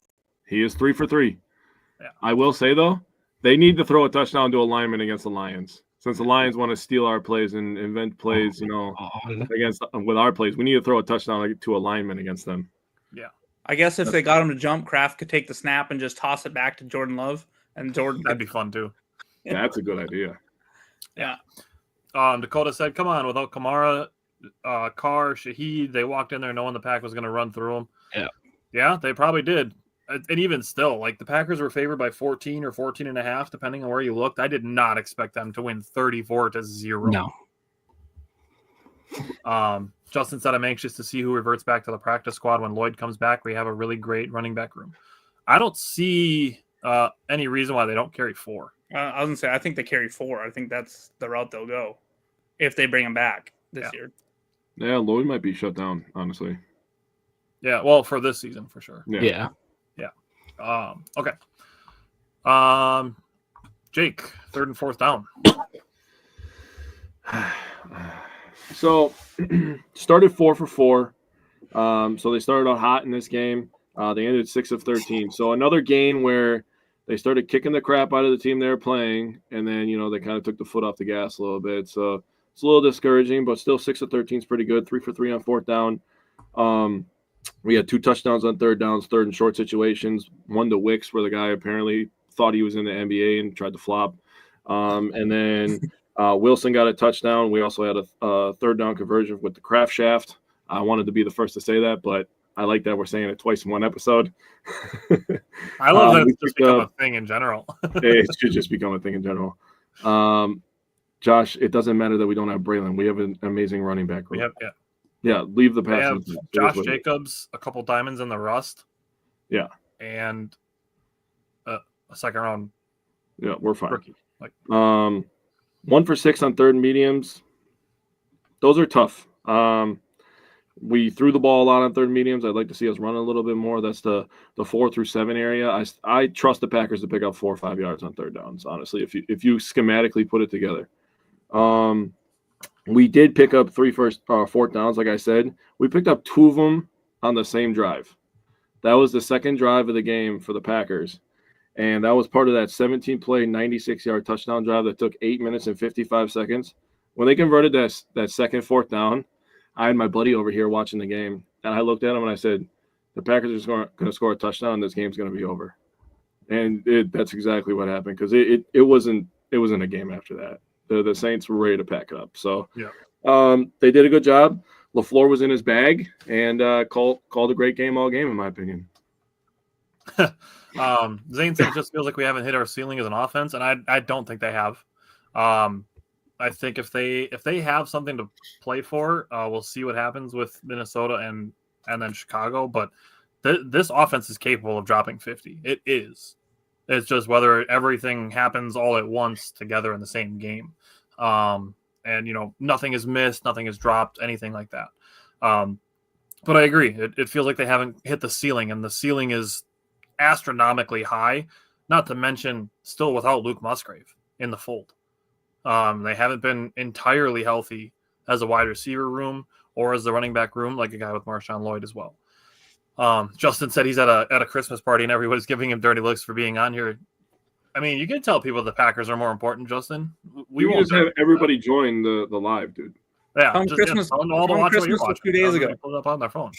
S2: He is 3 for 3.
S1: Yeah.
S2: I will say though, they need to throw a touchdown to a lineman against the Lions. Since the Lions want to steal our plays and invent plays, with our plays, we need to throw a touchdown to a lineman against them.
S1: Yeah.
S4: I guess if they got him to jump, Kraft could take the snap and just toss it back to Jordan Love. And Jordan,
S1: that'd be fun too.
S2: Yeah, that's a good idea.
S1: Yeah. Dakota said, "Come on, without Kamara, Carr, Shaheed, they walked in there knowing the Pack was going to run through them."
S5: Yeah.
S1: Yeah, they probably did. And even still, like, the Packers were favored by 14 or 14.5, depending on where you looked. I did not expect them to win 34-0.
S5: No.
S1: Justin said, "I'm anxious to see who reverts back to the practice squad when Lloyd comes back. We have a really great running back room." I don't see any reason why they don't carry 4.
S4: I was gonna say I think they carry 4. I think that's the route they'll go if they bring him back this year.
S2: Yeah, Lloyd might be shut down, honestly.
S1: Yeah, well, for this season for sure.
S5: Yeah.
S1: Okay. Jake, 3rd and 4th down.
S2: So started 4 for 4. So they started out hot in this game. They ended 6 of 13. So another game where they started kicking the crap out of the team they were playing, and then they kind of took the foot off the gas a little bit. So it's a little discouraging, but still 6 of 13 is pretty good. 3 for 3 on fourth down. We had 2 touchdowns on third downs, third and short situations. One to Wicks, where the guy apparently thought he was in the NBA and tried to flop. And then Wilson got a touchdown. We also had a third down conversion with the Kraft shaft. I wanted to be the first to say that, but I like that we're saying it twice in one episode.
S1: I love that it's just become a thing in general.
S2: It should just become a thing in general. Josh, it doesn't matter that we don't have Braylon. We have an amazing running back group. Yeah, leave the pass.
S1: Josh Jacobs, a couple diamonds in the rust.
S2: Yeah.
S1: And a second round.
S2: Yeah, we're fine.
S1: Rookie.
S2: 1 for 6 on third and mediums. Those are tough. We threw the ball a lot on third and mediums. I'd like to see us run a little bit more. That's the 4 through 7 area. I trust the Packers to pick up 4 or 5 yards on third downs, honestly, if you schematically put it together. We did pick up 3 fourth downs, like I said. We picked up 2 of them on the same drive. That was the second drive of the game for the Packers. And that was part of that 17-play, 96-yard touchdown drive that took 8 minutes and 55 seconds. When they converted that second fourth down, I had my buddy over here watching the game, and I looked at him and I said, the Packers are going to score a touchdown, and this game's going to be over. And that's exactly what happened, because it wasn't a game after that. The Saints were ready to pack it up. So they did a good job. LaFleur was in his bag and called a great game all game, in my opinion.
S1: Zane said it just feels like we haven't hit our ceiling as an offense, and I don't think they have. I think if they have something to play for, we'll see what happens with Minnesota and then Chicago. But this offense is capable of dropping 50. It is. It's just whether everything happens all at once together in the same game. And nothing is missed, nothing is dropped, anything like that. But I agree. It feels like they haven't hit the ceiling, and the ceiling is astronomically high, not to mention still without Luke Musgrave in the fold. They haven't been entirely healthy as a wide receiver room or as the running back room, like a guy with Marshawn Lloyd as well. Justin said he's at a Christmas party and everybody's giving him dirty looks for being on here. I mean, you can tell people the Packers are more important, Justin. We
S2: won't just have everybody join the live, dude.
S1: Yeah,
S4: on Christmas,
S1: tell them all to watch what you're watching.
S4: 2 days ago.
S1: Pull it up on their phone.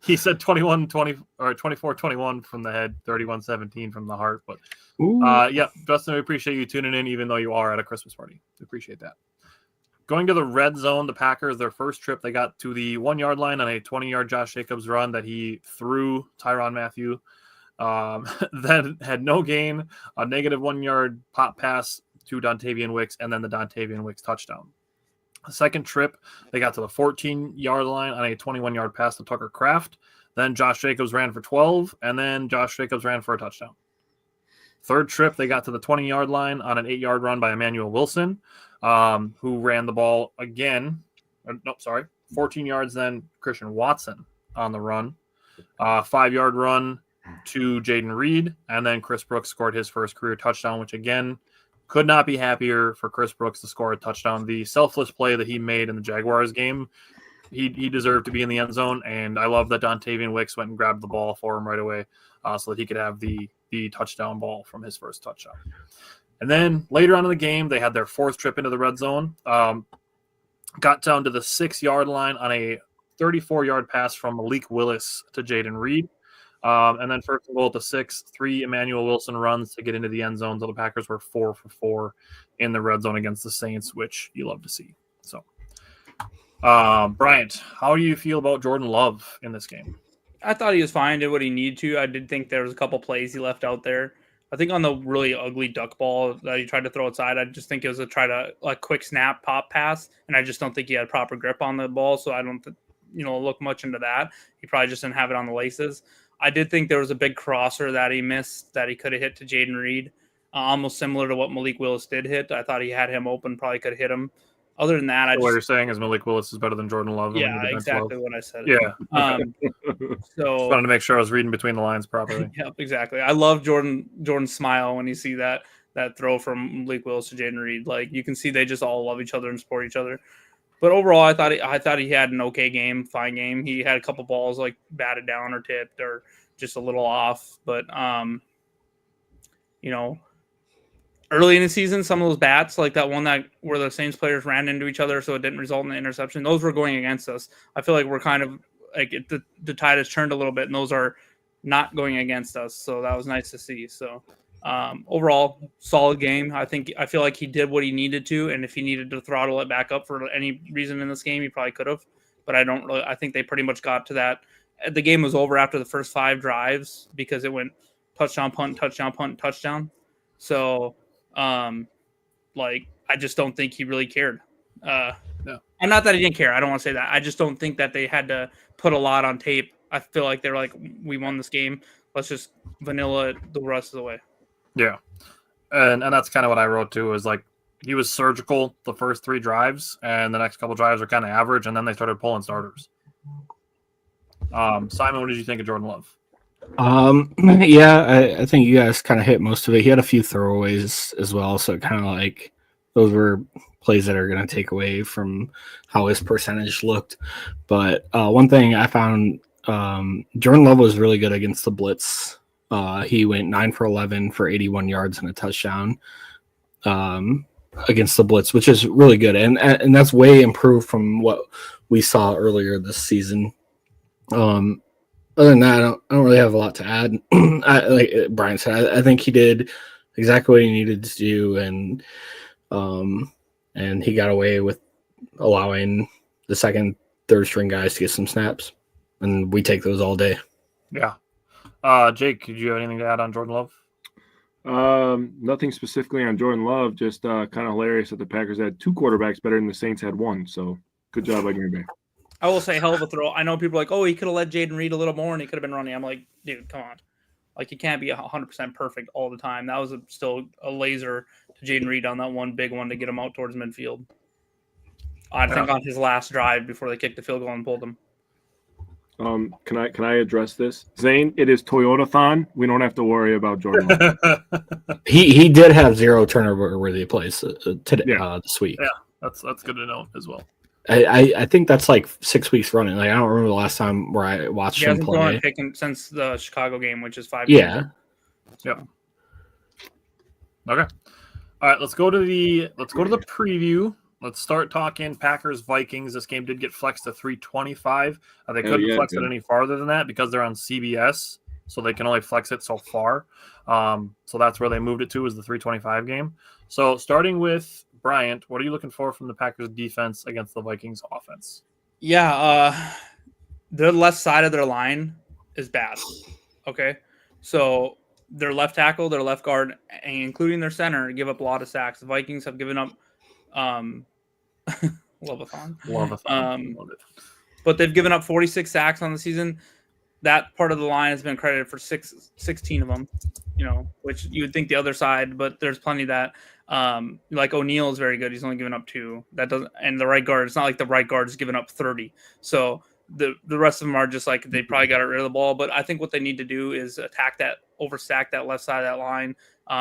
S1: He said 24-21 from the head, 31-17 from the heart. But Justin, we appreciate you tuning in, even though you are at a Christmas party. We appreciate that. Going to the red zone, the Packers, their first trip, they got to the 1 yard line on a 20-yard Josh Jacobs run that he threw Tyrann Mathieu. Then had no gain, a negative 1 yard pop pass to Dontavian Wicks, and then the Dontavian Wicks touchdown. The second trip, they got to the 14-yard line on a 21-yard pass to Tucker Kraft. Then Josh Jacobs ran for 12, and then Josh Jacobs ran for a touchdown. Third trip, they got to the 20-yard line on an 8-yard run by Emmanuel Wilson, who ran the ball again. 14 yards then Christian Watson on the run. 5-yard run to Jaden Reed, and then Chris Brooks scored his first career touchdown, which again, could not be happier for Chris Brooks to score a touchdown. The selfless play that he made in the Jaguars game, he deserved to be in the end zone, and I love that Dontavian Wicks went and grabbed the ball for him right away so that he could have the touchdown ball from his first touchdown. And then later on in the game, they had their fourth trip into the red zone, got down to the 6-yard line on a 34-yard pass from Malik Willis to Jaden Reed. And then first and goal at the 6, 3 Emmanuel Wilson runs to get into the end zone. So the Packers were 4 for 4 in the red zone against the Saints, which you love to see. So, Bryant, how do you feel about Jordan Love in this game?
S4: I thought he was fine, did what he needed to. I did think there was a couple plays he left out there. I think on the really ugly duck ball that he tried to throw outside, I just think it was a quick snap pop pass, and I just don't think he had proper grip on the ball. So I don't look much into that. He probably just didn't have it on the laces. I did think there was a big crosser that he missed that he could have hit to Jaden Reed, almost similar to what Malik Willis did hit. I thought he had him open, probably could have hit him. Other than that,
S1: what you're saying is Malik Willis is better than Jordan Love.
S4: Yeah, exactly what I said.
S1: Yeah.
S4: So
S1: just wanted to make sure I was reading between the lines properly.
S4: Yep, exactly. I love Jordan's smile when you see that throw from Malik Willis to Jaden Reed. Like you can see they just all love each other and support each other. But overall, I thought he had an okay game, fine game. He had a couple balls like batted down or tipped or just a little off. But early in the season, some of those bats, like that one that where the Saints players ran into each other, so it didn't result in the interception, those were going against us. I feel like we're kind of like the tide has turned a little bit, and those are not going against us. So that was nice to see. So overall, solid game. I feel like he did what he needed to, and if he needed to throttle it back up for any reason in this game, he probably could have. But I think they pretty much got to that. The game was over after the first 5 drives because it went touchdown, punt, touchdown, punt, touchdown. So, I just don't think he really cared.
S1: No.
S4: And not that he didn't care. I don't want to say that. I just don't think that they had to put a lot on tape. I feel like they're like, we won this game. Let's just vanilla it the rest of the way.
S1: Yeah. And that's kind of what I wrote too, is like he was surgical the first 3 drives, and the next couple drives were kind of average, and then they started pulling starters. Simon, what did you think of Jordan Love?
S5: Yeah, I think you guys kind of hit most of it. He had a few throwaways as well, so kind of like those were plays that are going to take away from how his percentage looked. But one thing I found, Jordan Love was really good against the blitz. He went 9 for 11 for 81 yards and a touchdown against the blitz, which is really good, and that's way improved from what we saw earlier this season. Other than that, I don't really have a lot to add. Like Brian said, I think he did exactly what he needed to do, and he got away with allowing the second, third string guys to get some snaps, and we take those all day.
S1: Yeah. Jake, did you have anything to add on Jordan Love?
S2: Nothing specifically on Jordan Love. Just kind of hilarious that the Packers had 2 quarterbacks better than the Saints had 1. So good job by Green Bay.
S4: I will say, hell of a throw. I know people are like, oh, he could have let Jaden Reed a little more and he could have been running. I'm like, dude, come on. Like, you can't be 100% perfect all the time. That was still a laser to Jaden Reed on that one big one to get him out towards midfield. I think on his last drive before they kicked the field goal and pulled him.
S2: Can I address this? Zane, it is Toyota-thon. We don't have to worry about Jordan Love.
S5: He did have 0 turnover-worthy plays today, this week.
S1: Yeah, that's good to know as well.
S5: I think that's like 6 weeks running. Like I don't remember the last time where I watched him play. He hasn't
S4: picking since the Chicago game, which is 5
S5: Yeah.
S4: games.
S1: Yep. Okay. All right, let's go to the preview. Let's start talking Packers Vikings. This game did get flexed to 325. They couldn't flex it any farther than that because they're on CBS, so they can only flex it so far. So that's where they moved it to, is the 325 game. So starting with Bryant, what are you looking for from the Packers defense against the Vikings offense?
S4: Yeah, their left side of their line is bad. Okay, so their left tackle, their left guard, and including their center, give up a lot of sacks. The Vikings have given up Love-a-thon.
S1: Love it.
S4: But they've given up 46 sacks on the season. That part of the line has been credited for 16 of them, which you would think the other side, but there's plenty that like O'Neal is very good. He's only given up 2. That doesn't, and the right guard, it's not like the right guard has given up 30. So the rest of them are just like, they probably got rid of the ball. But I think what they need to do is overstack that left side of that line,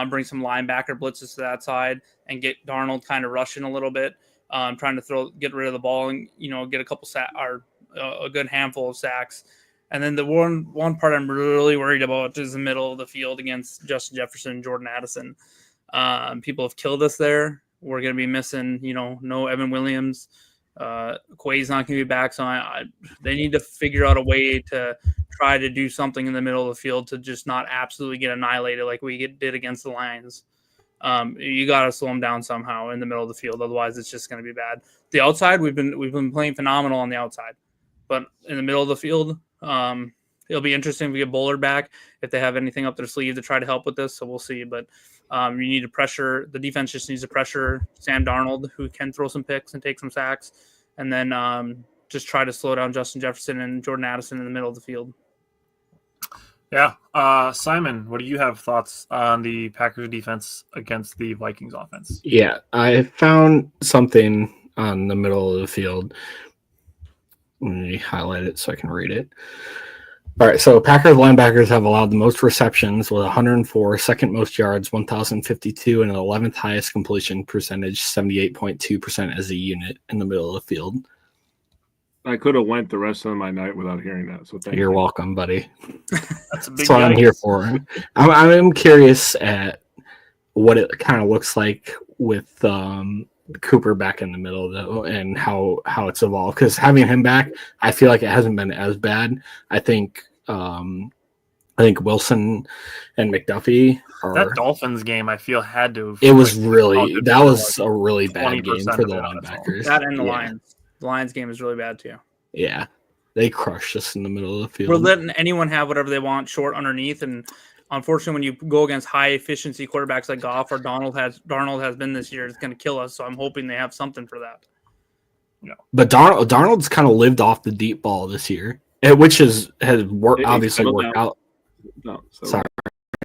S4: bring some linebacker blitzes to that side, and get Darnold kind of rushing a little bit, trying to get rid of the ball and get a couple a good handful of sacks. And then the one part I'm really worried about is the middle of the field against Justin Jefferson and Jordan Addison. People have killed us there. We're going to be missing, no Evan Williams. Quay's not going to be back, so they need to figure out a way to try to do something in the middle of the field to just not absolutely get annihilated like we did against the Lions. You got to slow them down somehow in the middle of the field, otherwise it's just going to be bad. The outside, we've been playing phenomenal on the outside, but in the middle of the field, it'll be interesting if we get Bullard back, if they have anything up their sleeve to try to help with this. So we'll see. But you need to pressure. The defense just needs to pressure Sam Darnold, who can throw some picks and take some sacks, and then just try to slow down Justin Jefferson and Jordan Addison in the middle of the field.
S1: Yeah. Simon, what do you have thoughts on the Packers defense against the Vikings offense?
S5: Yeah, I found something on the middle of the field. Let me highlight it so I can read it. All right, so Packers linebackers have allowed the most receptions with 104, second most yards, 1,052, and an 11th highest completion percentage, 78.2% as a unit in the middle of the field.
S2: I could have went the rest of my night without hearing that. So
S5: You're welcome, buddy.
S1: That's a big
S5: That's what I'm here for. I'm curious at what it kind of looks like with Cooper back in the middle, though, and how it's evolved. Because having him back, I feel like it hasn't been as bad. I think Wilson and McDuffie are.
S1: That Dolphins game, I feel, had to.
S5: It was really
S1: accounted
S5: that
S1: for,
S5: was
S1: like,
S5: a really bad game
S1: 20%
S5: for
S1: of
S5: the
S1: it on its own.
S5: linebackers.
S4: That and the
S5: Yeah.
S4: Lions. The Lions game is really bad too.
S5: Yeah, they crushed us in the middle of the field.
S4: We're letting anyone have whatever they want short underneath, and unfortunately, when you go against high efficiency quarterbacks like Goff or Darnold has been this year, it's going to kill us. So I'm hoping they have something for that.
S5: But Darnold's kind of lived off the deep ball this year, which has worked, obviously worked out.
S2: No, so
S5: Sorry.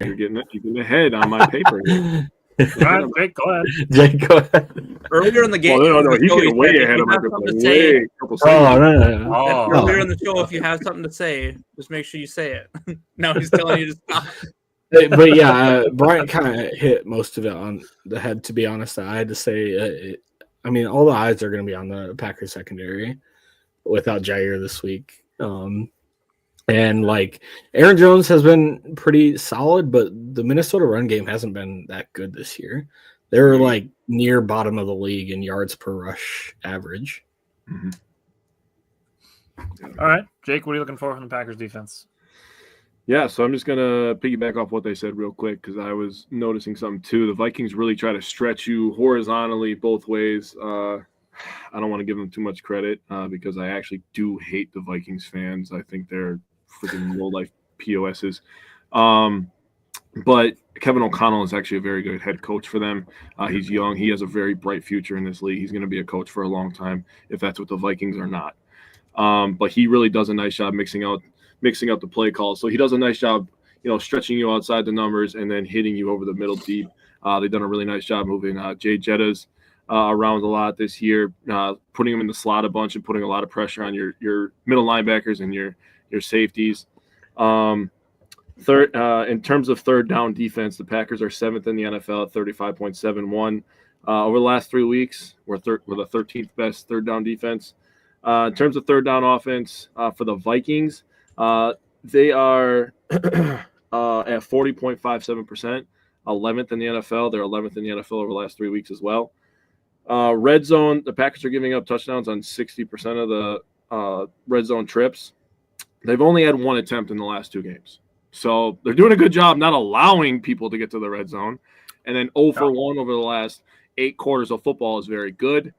S2: you're getting ahead on my paper here.
S1: All right, Jake, go ahead.
S5: Jake, go ahead.
S4: Earlier in the game,
S2: Well, no, he's
S4: he
S2: getting way
S4: said,
S2: ahead
S4: if
S2: of
S4: you
S2: my
S4: have
S2: paper.
S4: something to say,
S2: Couple
S5: Oh,
S2: seconds.
S5: no.
S1: Oh,
S4: earlier in the show, if you have something to say, just make sure you say it. No, he's telling you to stop.
S5: But yeah, Bryant kind of hit most of it on the head. To be honest, I had to say, I mean, all the eyes are going to be on the Packers secondary without Jair this week. And like Aaron Jones has been pretty solid, but the Minnesota run game hasn't been that good this year. They're like near bottom of the league in yards per rush average.
S2: Mm-hmm.
S1: All right, Jake, what are you looking for from the Packers defense?
S2: Yeah, so I'm just going to piggyback off what they said real quick because I was noticing something too. The Vikings really try to stretch you horizontally both ways. I don't want to give them too much credit because I actually do hate the Vikings fans. I think they're freaking low-life POSs. But Kevin O'Connell is actually a very good head coach for them. He's young. He has a very bright future in this league. He's going to be a coach for a long time if that's what the Vikings are not. But he really does a nice job mixing up the play calls. So he does a nice job, stretching you outside the numbers and then hitting you over the middle deep. They've done a really nice job moving Jay Jettas around a lot this year, putting him in the slot a bunch and putting a lot of pressure on your middle linebackers and your safeties. In terms of third down defense, the Packers are 7th in the NFL at 35.71. Over the last 3 weeks, we're the 13th best third down defense. In terms of third down offense for the Vikings, they are at 40.57%, 11th in the NFL. They're 11th in the NFL over the last 3 weeks as well. Red zone, the Packers are giving up touchdowns on 60% of the red zone trips. They've only had one attempt in the last 2 games. So they're doing a good job not allowing people to get to the red zone. And then 0 for 1 over the last 8 quarters of football is very good.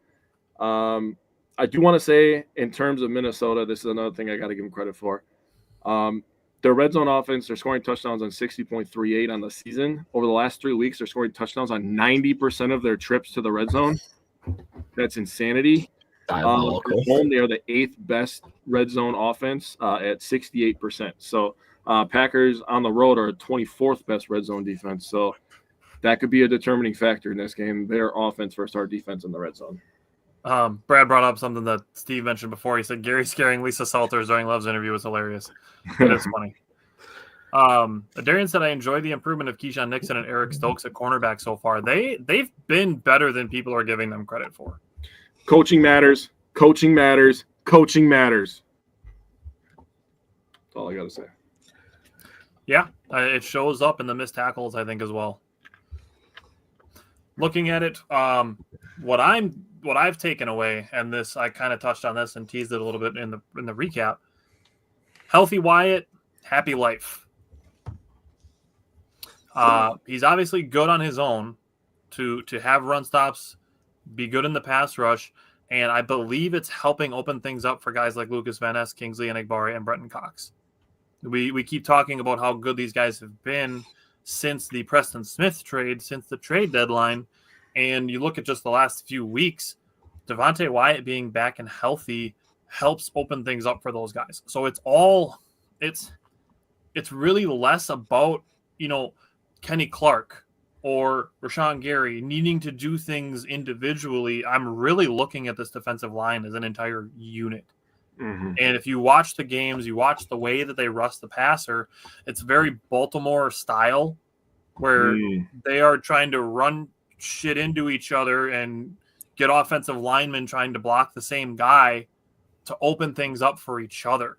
S2: I do want to say, in terms of Minnesota, this is another thing I got to give them credit for. Their red zone offense, they're scoring touchdowns on 60.38 on the season. Over the last 3 weeks, they're scoring touchdowns on 90% of their trips to the red zone. That's insanity. At home, they are the 8th best red zone offense at 68%. So Packers on the road are 24th best red zone defense. So that could be a determining factor in this game. Their offense versus our defense in the red zone.
S1: Brad brought up something that Steve mentioned before. He said Gary scaring Lisa Salters during Love's interview was hilarious. It is funny. Darian said, I enjoy the improvement of Keyshawn Nixon and Eric Stokes at cornerback so far. They've been better than people are giving them credit for.
S2: Coaching matters. Coaching matters. Coaching matters. That's all I got to say.
S1: Yeah, it shows up in the missed tackles, I think, as well. Looking at it, what I've taken away, and this I kind of touched on this and teased it a little bit in the recap. Healthy Wyatt, happy life. He's obviously good on his own to have run stops, be good in the pass rush, and I believe it's helping open things up for guys like Lucas Van Ness, Kingsley Enagbare, and Brenton Cox. We keep talking about how good these guys have been since the Preston Smith trade, since the trade deadline, and you look at just the last few weeks, Devontae Wyatt being back and healthy helps open things up for those guys. So it's really less about, Kenny Clark or Rashawn Gary needing to do things individually. I'm really looking at this defensive line as an entire unit. Mm-hmm. And if you watch the games, you watch the way that they rush the passer, it's very Baltimore style where they are trying to run shit into each other and get offensive linemen trying to block the same guy to open things up for each other.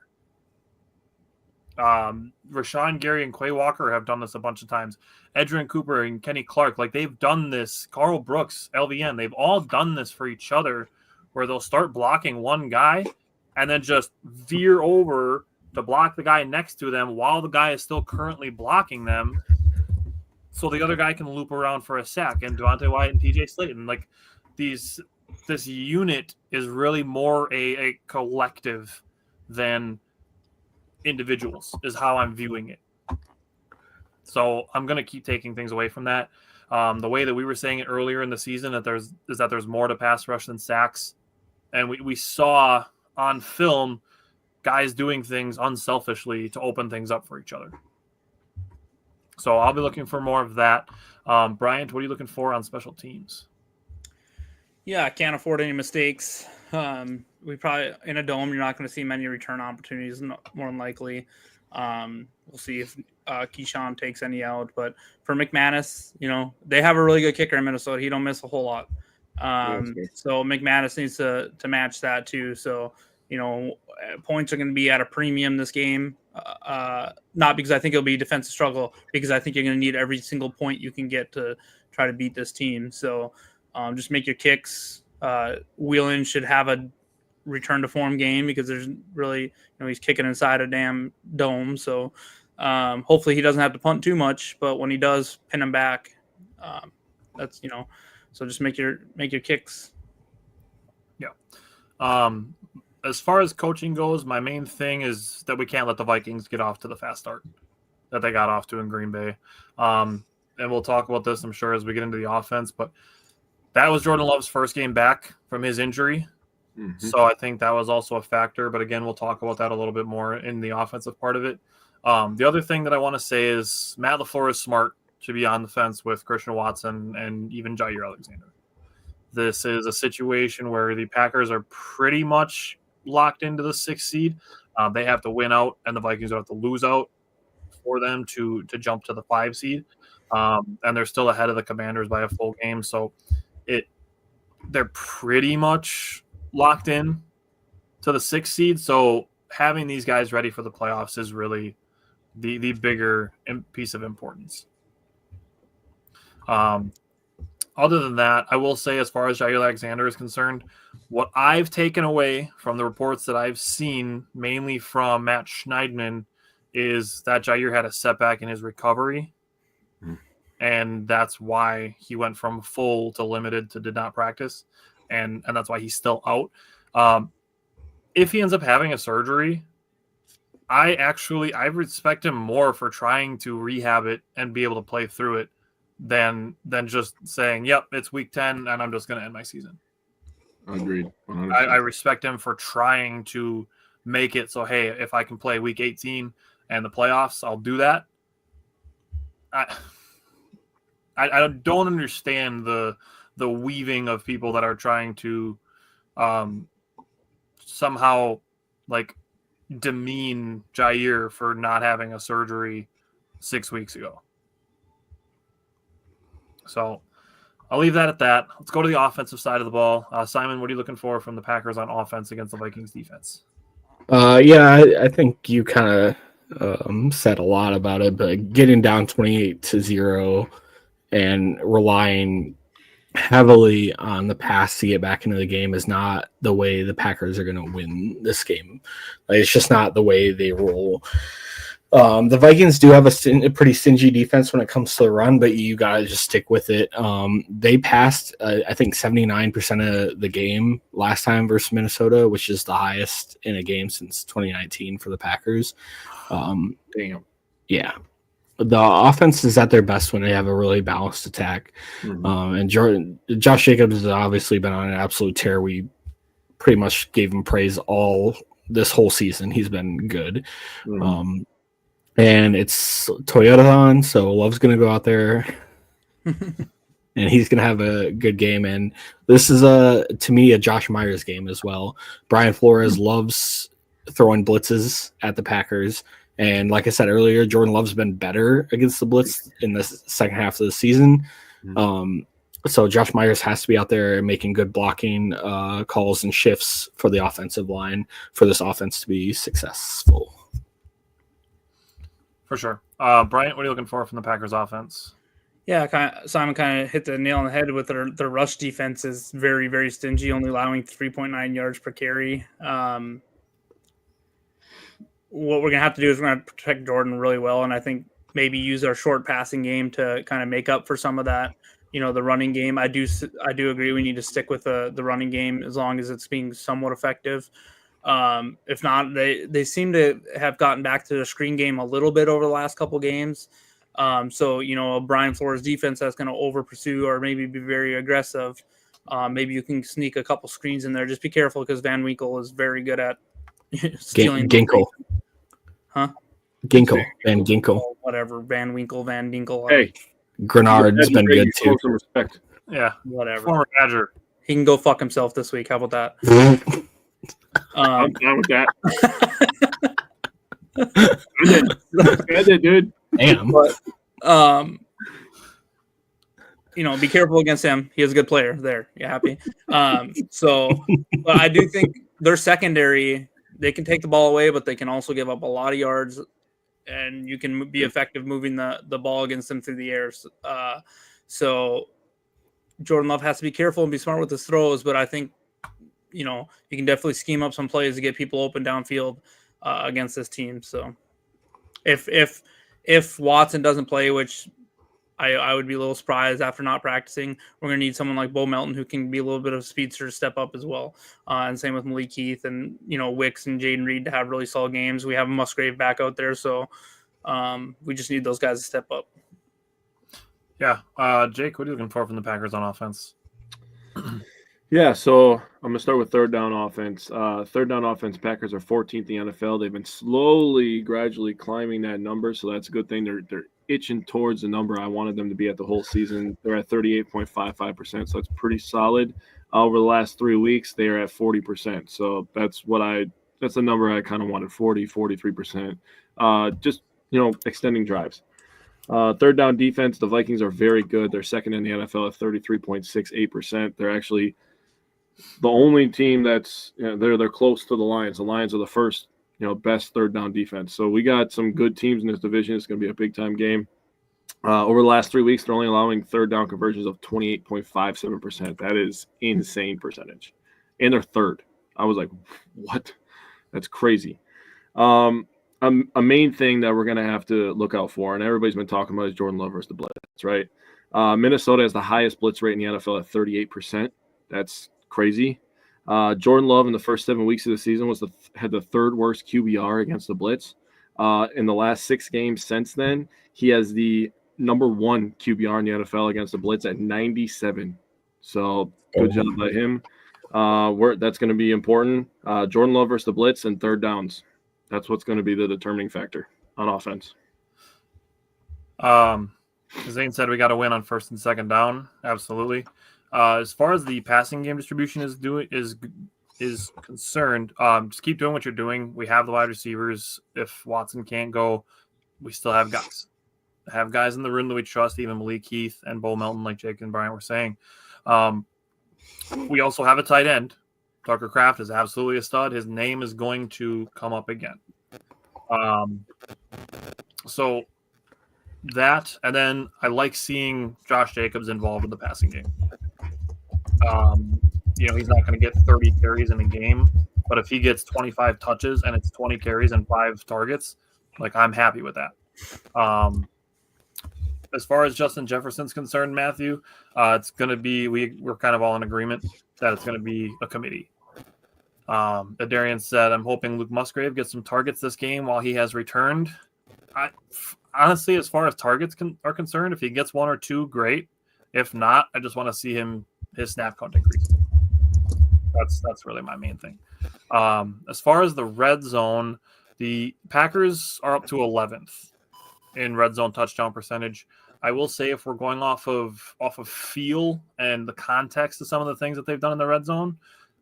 S1: Rashawn Gary and Quay Walker have done this a bunch of times. Edrin Cooper and Kenny Clark, like they've done this. Carl Brooks, LVN, they've all done this for each other, where they'll start blocking one guy and then just veer over to block the guy next to them while the guy is still currently blocking them, so the other guy can loop around for a sack. And Devontae Wyatt and TJ Slayton, like this unit is really more a collective than individuals, is how I'm viewing it. So I'm going to keep taking things away from that. The way that we were saying it earlier in the season, that there's more to pass rush than sacks. And we saw on film guys doing things unselfishly to open things up for each other. So I'll be looking for more of that. Bryant, what are you looking for on special teams?
S4: Yeah, I can't afford any mistakes. We probably, in a dome, you're not going to see many return opportunities, more than likely. We'll see if Keyshawn takes any out. But for McManus, they have a really good kicker in Minnesota. He don't miss a whole lot. So McManus needs to match that too. So, points are going to be at a premium this game. Not because I think it'll be a defensive struggle, because I think you're going to need every single point you can get to try to beat this team. So just make your kicks. Whelan should have a return to form game, because there's really, he's kicking inside a damn dome. So hopefully he doesn't have to punt too much, but when he does, pin him back. That's, so just make your kicks.
S1: Yeah. As far as coaching goes, my main thing is that we can't let the Vikings get off to the fast start that they got off to in Green Bay. And we'll talk about this, I'm sure, as we get into the offense. But that was Jordan Love's first game back from his injury. Mm-hmm. So I think that was also a factor. But again, we'll talk about that a little bit more in the offensive part of it. The other thing that I want to say is Matt LaFleur is smart to be on the fence with Christian Watson and even Jair Alexander. This is a situation where the Packers are pretty much locked into the 6th seed. They have to win out, and the Vikings have to lose out for them to jump to the 5 seed. And they're still ahead of the Commanders by a full game. So they're pretty much locked in to the 6th seed. So having these guys ready for the playoffs is really the bigger piece of importance. Other than that, I will say, as far as Jair Alexander is concerned, what I've taken away from the reports that I've seen, mainly from Matt Schneidman, is that Jair had a setback in his recovery. And that's why he went from full to limited to did not practice. And that's why he's still out. If he ends up having a surgery, I respect him more for trying to rehab it and be able to play through it than just saying, yep, it's week 10 and I'm just going to end my season.
S2: Agreed.
S1: I respect him for trying to make it so, hey, if I can play week 18 and the playoffs, I'll do that. I don't understand the weaving of people that are trying to somehow like demean Jair for not having a surgery 6 weeks ago. So I'll leave that at that. Let's go to the offensive side of the ball. Simon, what are you looking for from the Packers on offense against the Vikings defense?
S5: I think you kind of said a lot about it, but getting down 28-0 and relying heavily on the pass to get back into the game is not the way the Packers are going to win this game. It's just not the way they roll. The Vikings do have a pretty stingy defense when it comes to the run, but you got to just stick with it. They passed, I think, 79% of the game last time versus Minnesota, which is the highest in a game since 2019 for the Packers.
S2: Damn.
S5: Yeah. The offense is at their best when they have a really balanced attack. Mm-hmm. And Josh Jacobs has obviously been on an absolute tear. We pretty much gave him praise all this whole season. He's been good. Mm-hmm. And it's Toyotathon, so Love's going to go out there and he's going to have a good game. And this is, to me, a Josh Myers game as well. Brian Flores loves throwing blitzes at the Packers. And like I said earlier, Jordan Love's been better against the blitz in the second half of the season. So Josh Myers has to be out there making good blocking calls and shifts for the offensive line for this offense to be successful.
S1: For sure. Bryant, what are you looking for from the Packers offense?
S4: Yeah, Simon kind of hit the nail on the head with their rush defense is very, very stingy, only allowing 3.9 yards per carry. What we're going to have to do is we're going to protect Jordan really well, and I think maybe use our short passing game to kind of make up for some of that, the running game. I do agree we need to stick with the running game as long as it's being somewhat effective. If not, they seem to have gotten back to the screen game a little bit over the last couple games. So, a Brian Flores defense that's going to over pursue or maybe be very aggressive. Maybe you can sneak a couple screens in there. Just be careful because Van Winkle is very good at stealing.
S5: Ginkle.
S4: Huh?
S5: Ginkle. Van Ginkle.
S4: Whatever. Van Winkle, Van Dinkle.
S2: Hey,
S5: Grenard's been good too.
S2: Some respect.
S1: Yeah.
S4: Whatever.
S1: Former Badger.
S4: He can go fuck himself this week. How about that?
S2: I'm down with that. I did, dude.
S5: Damn.
S4: But, be careful against him. He is a good player there. You happy? But I do think their secondary, they can take the ball away, but they can also give up a lot of yards, and you can be effective moving the ball against them through the air. So Jordan Love has to be careful and be smart with his throws, but I think, you can definitely scheme up some plays to get people open downfield against this team. So if Watson doesn't play, which I would be a little surprised after not practicing, we're going to need someone like Bo Melton who can be a little bit of a speedster to step up as well. And same with Malik Heath and, Wicks and Jaden Reed to have really solid games. We have Musgrave back out there. So we just need those guys to step up.
S1: Yeah. Jake, what are you looking for from the Packers on offense?
S2: Yeah, so I'm going to start with third down offense. Third down offense, Packers are 14th in the NFL. They've been gradually climbing that number, so that's a good thing. They're itching towards the number I wanted them to be at the whole season. They're at 38.55%, so that's pretty solid. Over the last 3 weeks, they are at 40%. So that's the number I kind of wanted, 43%. Just, extending drives. Third down defense, the Vikings are very good. They're second in the NFL at 33.68%. They're actually the only team that's they're close to the Lions. The Lions are the first best third down defense. So we got some good teams in this division. It's going to be a big time game. Over the last 3 weeks, they're only allowing third down conversions of 28.57%. That is insane percentage, and they're third. I was like, what? That's crazy. A main thing that we're going to have to look out for, and everybody's been talking about, is Jordan Love versus the blitz, right? Minnesota has the highest blitz rate in the NFL at 38%. That's crazy. Jordan Love in the first 7 weeks of the season had the third worst QBR against the blitz. In the last 6 games since then, he has the number 1 QBR in the NFL against the blitz at 97. So good job by him. That's going to be important. Jordan Love versus the blitz and third downs. That's what's going to be the determining factor on offense.
S1: Zane said we got to win on first and second down. Absolutely. As far as the passing game distribution is concerned, just keep doing what you're doing. We have the wide receivers. If Watson can't go, we still have guys. Have guys in the room that we trust, even Malik Heath and Bo Melton, like Jake and Brian were saying. We also have a tight end. Tucker Kraft is absolutely a stud. His name is going to come up again. So that, and then I like seeing Josh Jacobs involved in the passing game. He's not going to get 30 carries in a game, but if he gets 25 touches and it's 20 carries and 5 targets, I'm happy with that. As far as Justin Jefferson's concerned, Matthew, it's going to be, we're kind of all in agreement that it's going to be a committee. Adarian said, I'm hoping Luke Musgrave gets some targets this game while he has returned. Honestly, as far as targets are concerned, if he gets 1 or 2, great. If not, I just want to see his snap count increase. That's really my main thing. As far as the red zone, the Packers are up to 11th in red zone touchdown percentage. I will say, if we're going off of feel and the context of some of the things that they've done in the red zone,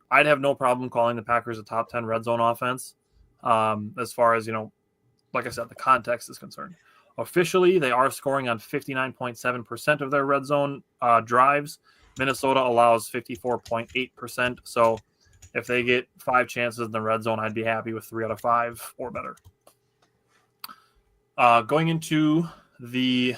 S1: I'd have no problem calling the Packers a top 10 red zone offense. As far as, like I said, the context is concerned. Officially, they are scoring on 59.7% of their red zone drives. Minnesota allows 54.8%. So if they get 5 chances in the red zone, I'd be happy with 3 out of 5 or better. Going into the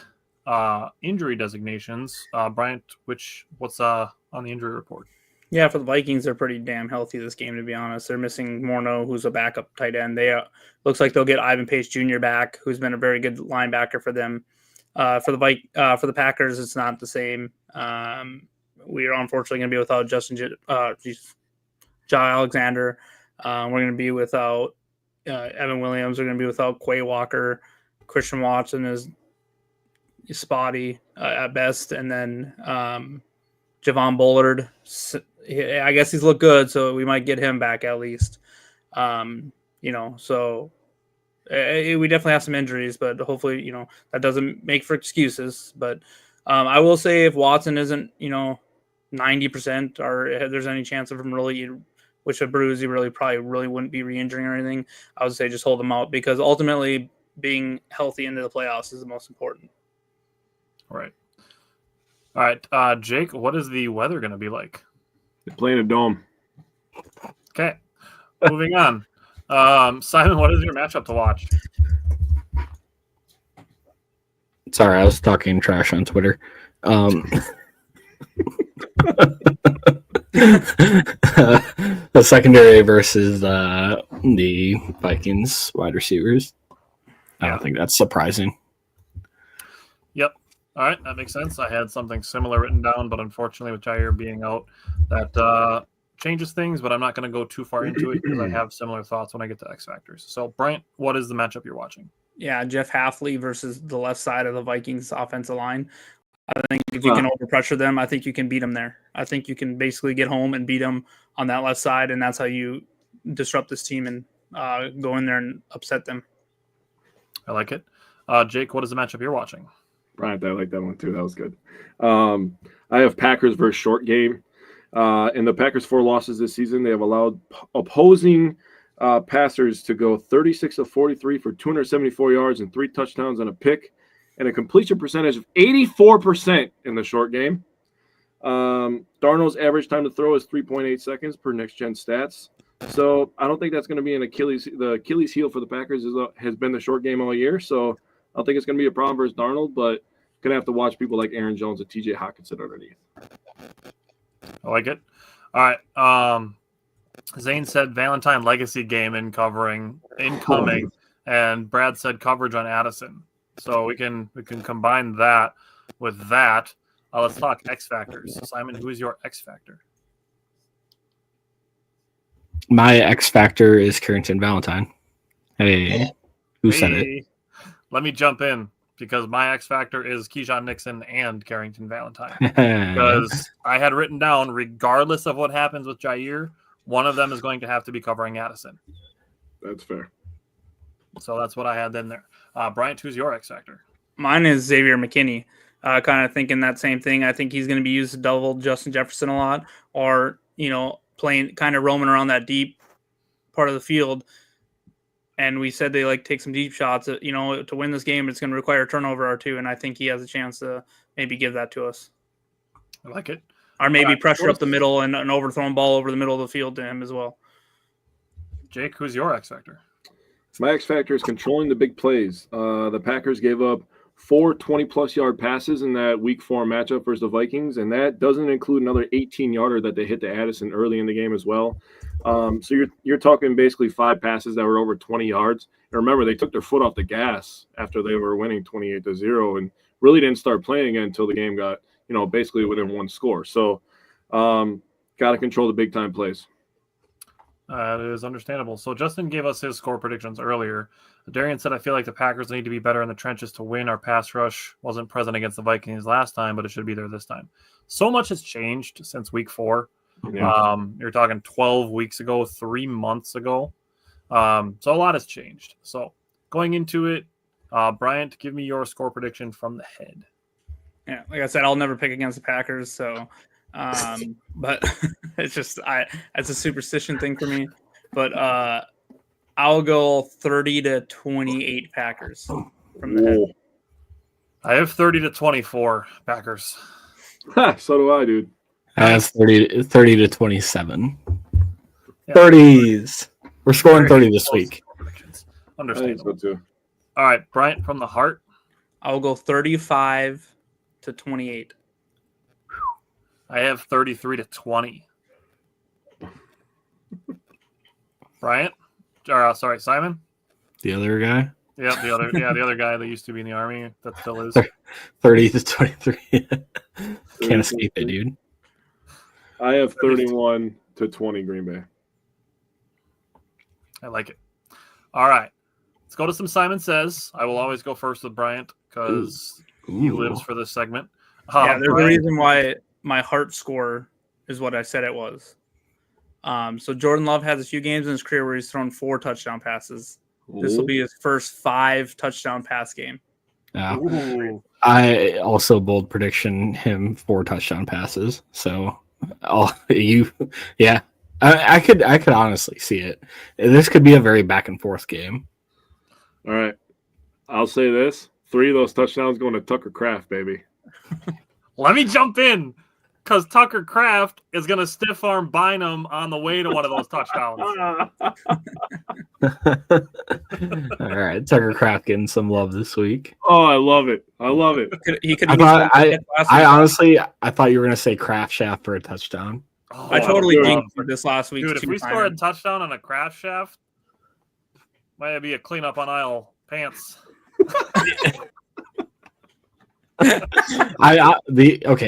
S1: injury designations, Bryant, what's on the injury report?
S4: Yeah, for the Vikings, they're pretty damn healthy this game, to be honest. They're missing Morneau, who's a backup tight end. They looks like they'll get Ivan Pace Jr. back, who's been a very good linebacker for them. For the Packers, it's not the same. We are unfortunately going to be without Jai Alexander. We're going to be without Evan Williams. We're going to be without Quay Walker. Christian Watson is spotty at best, and then Javon Bullard. I guess he's looked good, so we might get him back at least. So we definitely have some injuries, but hopefully, that doesn't make for excuses. But I will say if Watson isn't, 90% or if there's any chance of him really, which a bruise, he probably wouldn't be re-injuring or anything, I would say just hold him out because ultimately being healthy into the playoffs is the most important.
S1: All right. Jake, what is the weather going to be like?
S2: They're playing a dome.
S1: Okay. Moving on. Simon, what is your matchup to watch?
S5: Sorry, I was talking trash on Twitter. The secondary versus the Vikings wide receivers. I don't think that's surprising.
S1: Yep. All right, that makes sense. I had something similar written down, but unfortunately with Jair being out, that changes things, but I'm not going to go too far into it because I have similar thoughts when I get to X Factors. So, Bryant, what is the matchup you're watching?
S4: Yeah, Jeff Halfley versus the left side of the Vikings offensive line. I think if you can overpressure them, I think you can beat them there. I think you can basically get home and beat them on that left side, and that's how you disrupt this team and go in there and upset them.
S1: I like it. Jake, what is the matchup you're watching?
S2: Bryant, I like that one too. That was good. I have Packers versus short game. In the Packers' 4 losses this season, they have allowed opposing passers to go 36 of 43 for 274 yards and 3 touchdowns and a pick, and a completion percentage of 84% in the short game. Darnold's average time to throw is 3.8 seconds per Next Gen Stats. So I don't think that's going to be an Achilles. The Achilles heel for the Packers has been the short game all year. So I don't think it's going to be a problem versus Darnold, but going to have to watch people like Aaron Jones and TJ Hawkinson underneath.
S1: I like it. All right. Zane said Valentine legacy game incoming, and Brad said coverage on Addison. So we can combine that with that. Let's talk X Factors. Simon, who is your X Factor?
S5: My X Factor is Carrington Valentine. Hey, who said it?
S1: Let me jump in because my X Factor is Keyshawn Nixon and Carrington Valentine. Because I had written down, regardless of what happens with Jair, one of them is going to have to be covering Addison.
S2: That's fair.
S1: So that's what I had in there. Bryant, who's your X Factor?
S4: Mine is Xavier McKinney. Kind of thinking that same thing. I think he's going to be used to double Justin Jefferson a lot, or playing kind of roaming around that deep part of the field. And we said they take some deep shots. To win this game, it's going to require a turnover or two, and I think he has a chance to maybe give that to us.
S1: I like it.
S4: Or maybe pressure up the middle and an overthrown ball over the middle of the field to him as well.
S1: Jake, who's your X Factor?
S2: My X Factor is controlling the big plays. The Packers gave up 4 20-plus yard passes in that Week 4 matchup versus the Vikings, and that doesn't include another 18-yarder that they hit to Addison early in the game as well. So you're talking basically 5 passes that were over 20 yards. And remember, they took their foot off the gas after they were winning 28-0 and really didn't start playing again until the game got, basically within 1 score. So got to control the big-time plays.
S1: It is understandable. So Justin gave us his score predictions earlier. Darian said, I feel like the Packers need to be better in the trenches to win. Our pass rush wasn't present against the Vikings last time, but it should be there this time. So much has changed since Week 4. Yeah. You're talking 12 weeks ago, 3 months ago. So a lot has changed. So going into it, Bryant, give me your score prediction from the head.
S4: Yeah, like I said, I'll never pick against the Packers, so but it's just it's a superstition thing for me. But I'll go 30-28 Packers from the head.
S1: I have 30-24 Packers.
S2: So do I, dude.
S5: I have 30-27. Yeah. 30s. We're scoring 30 this week.
S1: Understandable.
S2: I think so too.
S1: All right, Bryant from the heart.
S4: I will go 35-28.
S1: I have 33-20. Bryant? Sorry, Simon?
S5: The other guy?
S1: Yeah, the other guy that used to be in the Army that still is.
S5: 30-23. Can't escape it, dude.
S2: I have 31-20 Green Bay.
S1: I like it. All right. Let's go to some Simon Says. I will always go first with Bryant because he lives for this segment.
S4: Yeah, there's a reason why my heart score is what I said it was. So Jordan Love has a few games in his career where he's thrown 4 touchdown passes. This will be his first 5 touchdown pass game.
S5: Yeah. I also bold prediction him 4 touchdown passes. So yeah. I could honestly see it. This could be a very back and forth game.
S2: All right. I'll say this. 3 of those touchdowns going to Tucker Kraft, baby.
S1: Let me jump in because Tucker Kraft is going to stiff arm Bynum on the way to one of those touchdowns.
S5: All right. Tucker Kraft getting some love this week.
S2: Oh, I love it.
S4: He could.
S5: I honestly, I thought you were going to say Kraft Shaft for a touchdown.
S1: Oh,
S4: I totally jinxed for this last week.
S1: Dude, if we score a touchdown on a Kraft Shaft, might be a cleanup on aisle pants.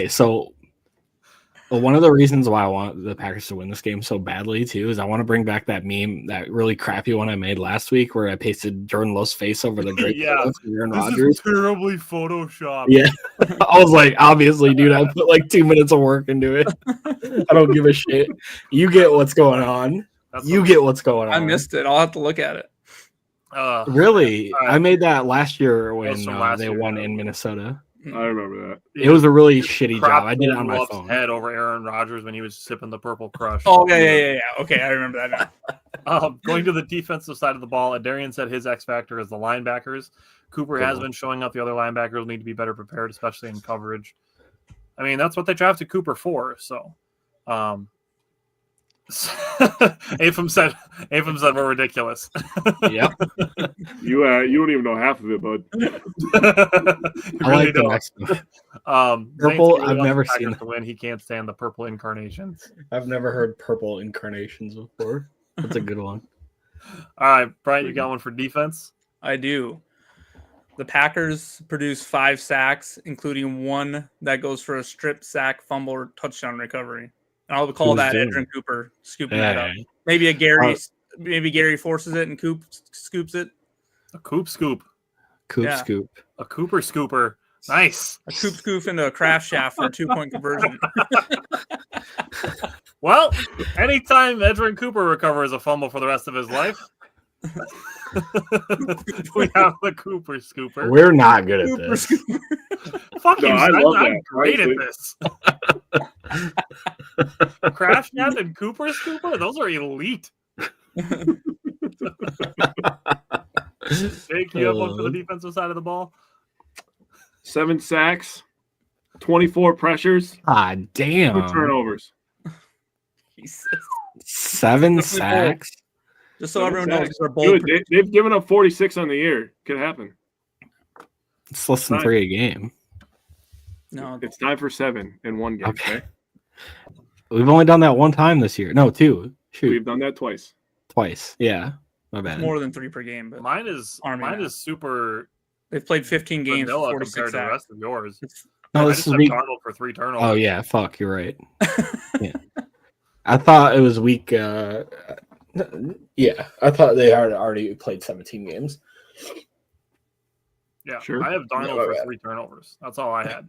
S5: So one of the reasons why I want the Packers to win this game so badly too is I want to bring back that meme, that really crappy one I made last week where I pasted Jordan Love's face over the great Aaron Rodgers.
S1: Terribly photoshopped.
S5: Yeah, I was like, obviously, dude, I put like 2 minutes of work into it. I don't give a shit. You get what's going on. Get what's going on.
S4: I missed it. I'll have to look at it.
S5: Really? I made that last year when they won in Minnesota.
S2: I remember that.
S5: It was a really shitty job. I did it on my phone.
S1: Head over Aaron Rodgers when he was sipping the Purple Crush.
S4: Oh, yeah. Okay, I remember that now.
S1: Going to the defensive side of the ball, Darian said his X factor is the linebackers. Cooper has been showing up. The other linebackers need to be better prepared, especially in coverage. I mean, that's what they drafted Cooper for. So, Apham said we're ridiculous.
S5: Yep.
S2: You don't even know half of it, bud.
S5: I like the next one. Purple. I've never seen
S1: to win. He can't stand the purple incarnations.
S5: I've never heard purple incarnations before. That's a good one.
S1: All right, Brian, you got one for defense?
S4: I do. The Packers produce 5 sacks, including 1 that goes for a strip sack, fumble, or touchdown recovery. I'll call that Edrin Cooper scooping that up. Maybe Gary forces it and Coop scoops it.
S1: A Coop scoop.
S5: Scoop.
S1: A Cooper scooper. Nice.
S4: A Coop scoop into a Kraft Shaft for a 2-point conversion.
S1: Well, anytime Edrin Cooper recovers a fumble for the rest of his life, we have the Cooper scooper.
S5: We're not good at this.
S1: Fuck you, I'm great at this. Kraft Shaft and Cooper scooper? Those are elite. Jake, you have one for the defensive side of the ball?
S2: 7 sacks, 24 pressures.
S5: Ah, damn.
S2: 2 turnovers.
S5: 7 sacks?
S4: Just so everyone knows, they're bold.
S2: Dude, they've given up 46 on the year. Could happen.
S5: It's less than 3 a game.
S4: No,
S2: it's time for 7 in one game. Okay.
S5: We've only done that one time this year. No, 2. Shoot.
S2: We've done that twice.
S5: Yeah. My bad.
S4: More than 3 per game, but
S1: mine is super.
S4: They've played 15 games for 46
S1: compared to the rest of yours.
S5: No,
S1: this is week Darnold for 3 turnovers.
S5: Oh yeah, fuck, you're right. Yeah. I thought it was week. Yeah, I thought they had already played 17 games.
S1: Yeah, sure. I have Darnold for 3 turnovers. That's all I had.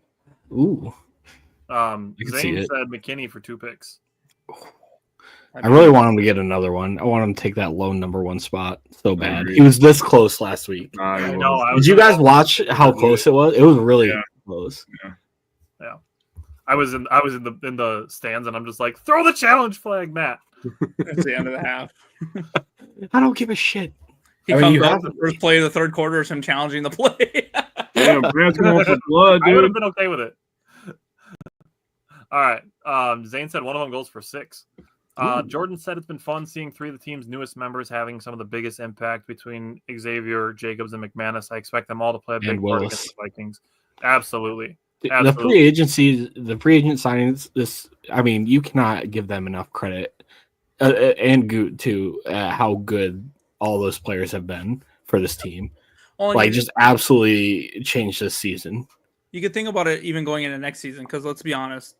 S5: Ooh.
S1: Zane said McKinney for 2 picks.
S5: I really want him to get another one. I want him to take that low number 1 spot so bad. He was this close last week.
S2: I know.
S5: Did you guys watch how close it was? It was really close.
S1: Yeah. I was in the stands and I'm just like, throw the challenge flag, Matt.
S4: It's the end of the half.
S5: I don't give a shit.
S4: He comes up the first play of the third quarter is him challenging the play.
S2: Damn, Brad's going for blood, dude.
S1: I would have been okay with it. All right. Zane said one of them goes for 6. Jordan said it's been fun seeing 3 of the team's newest members having some of the biggest impact between Xavier, Jacobs, and McManus. I expect them all to play a big part against the Vikings. Absolutely.
S5: The free agency, the free agent signings, you cannot give them enough credit and Goot too, how good all those players have been for this team. Just absolutely changed this season.
S4: You could think about it even going into next season, because let's be honest,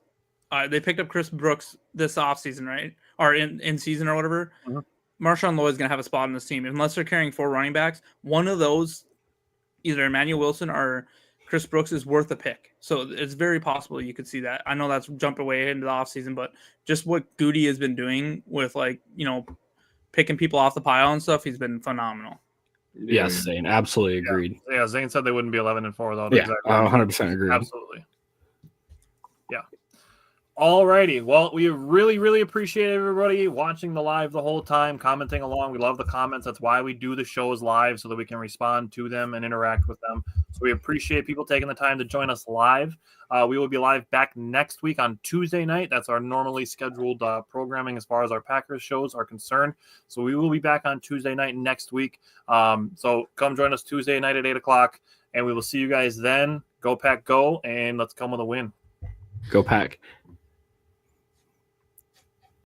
S4: they picked up Chris Brooks this offseason, right? Or in season or whatever. Mm-hmm. Marshawn Lloyd's going to have a spot in this team. Unless they're carrying 4 running backs, one of those, either Emmanuel Wilson or Chris Brooks, is worth a pick. So it's very possible you could see that. I know that's jumping way into the offseason, but just what Goody has been doing with, picking people off the pile and stuff, he's been phenomenal.
S5: Yes, Zane, absolutely agreed.
S1: Yeah, Zane said they wouldn't be 11-4 though.
S5: Yeah, exactly. 100% agreed.
S1: Absolutely. Yeah. Alrighty. Well, we really, really appreciate everybody watching the live the whole time, commenting along. We love the comments. That's why we do the shows live, so that we can respond to them and interact with them. So we appreciate people taking the time to join us live. We will be live back next week on Tuesday night. That's our normally scheduled programming as far as our Packers shows are concerned. So we will be back on Tuesday night next week. So come join us Tuesday night at 8 o'clock, and we will see you guys then. Go Pack, go, and let's come with a win.
S5: Go Pack.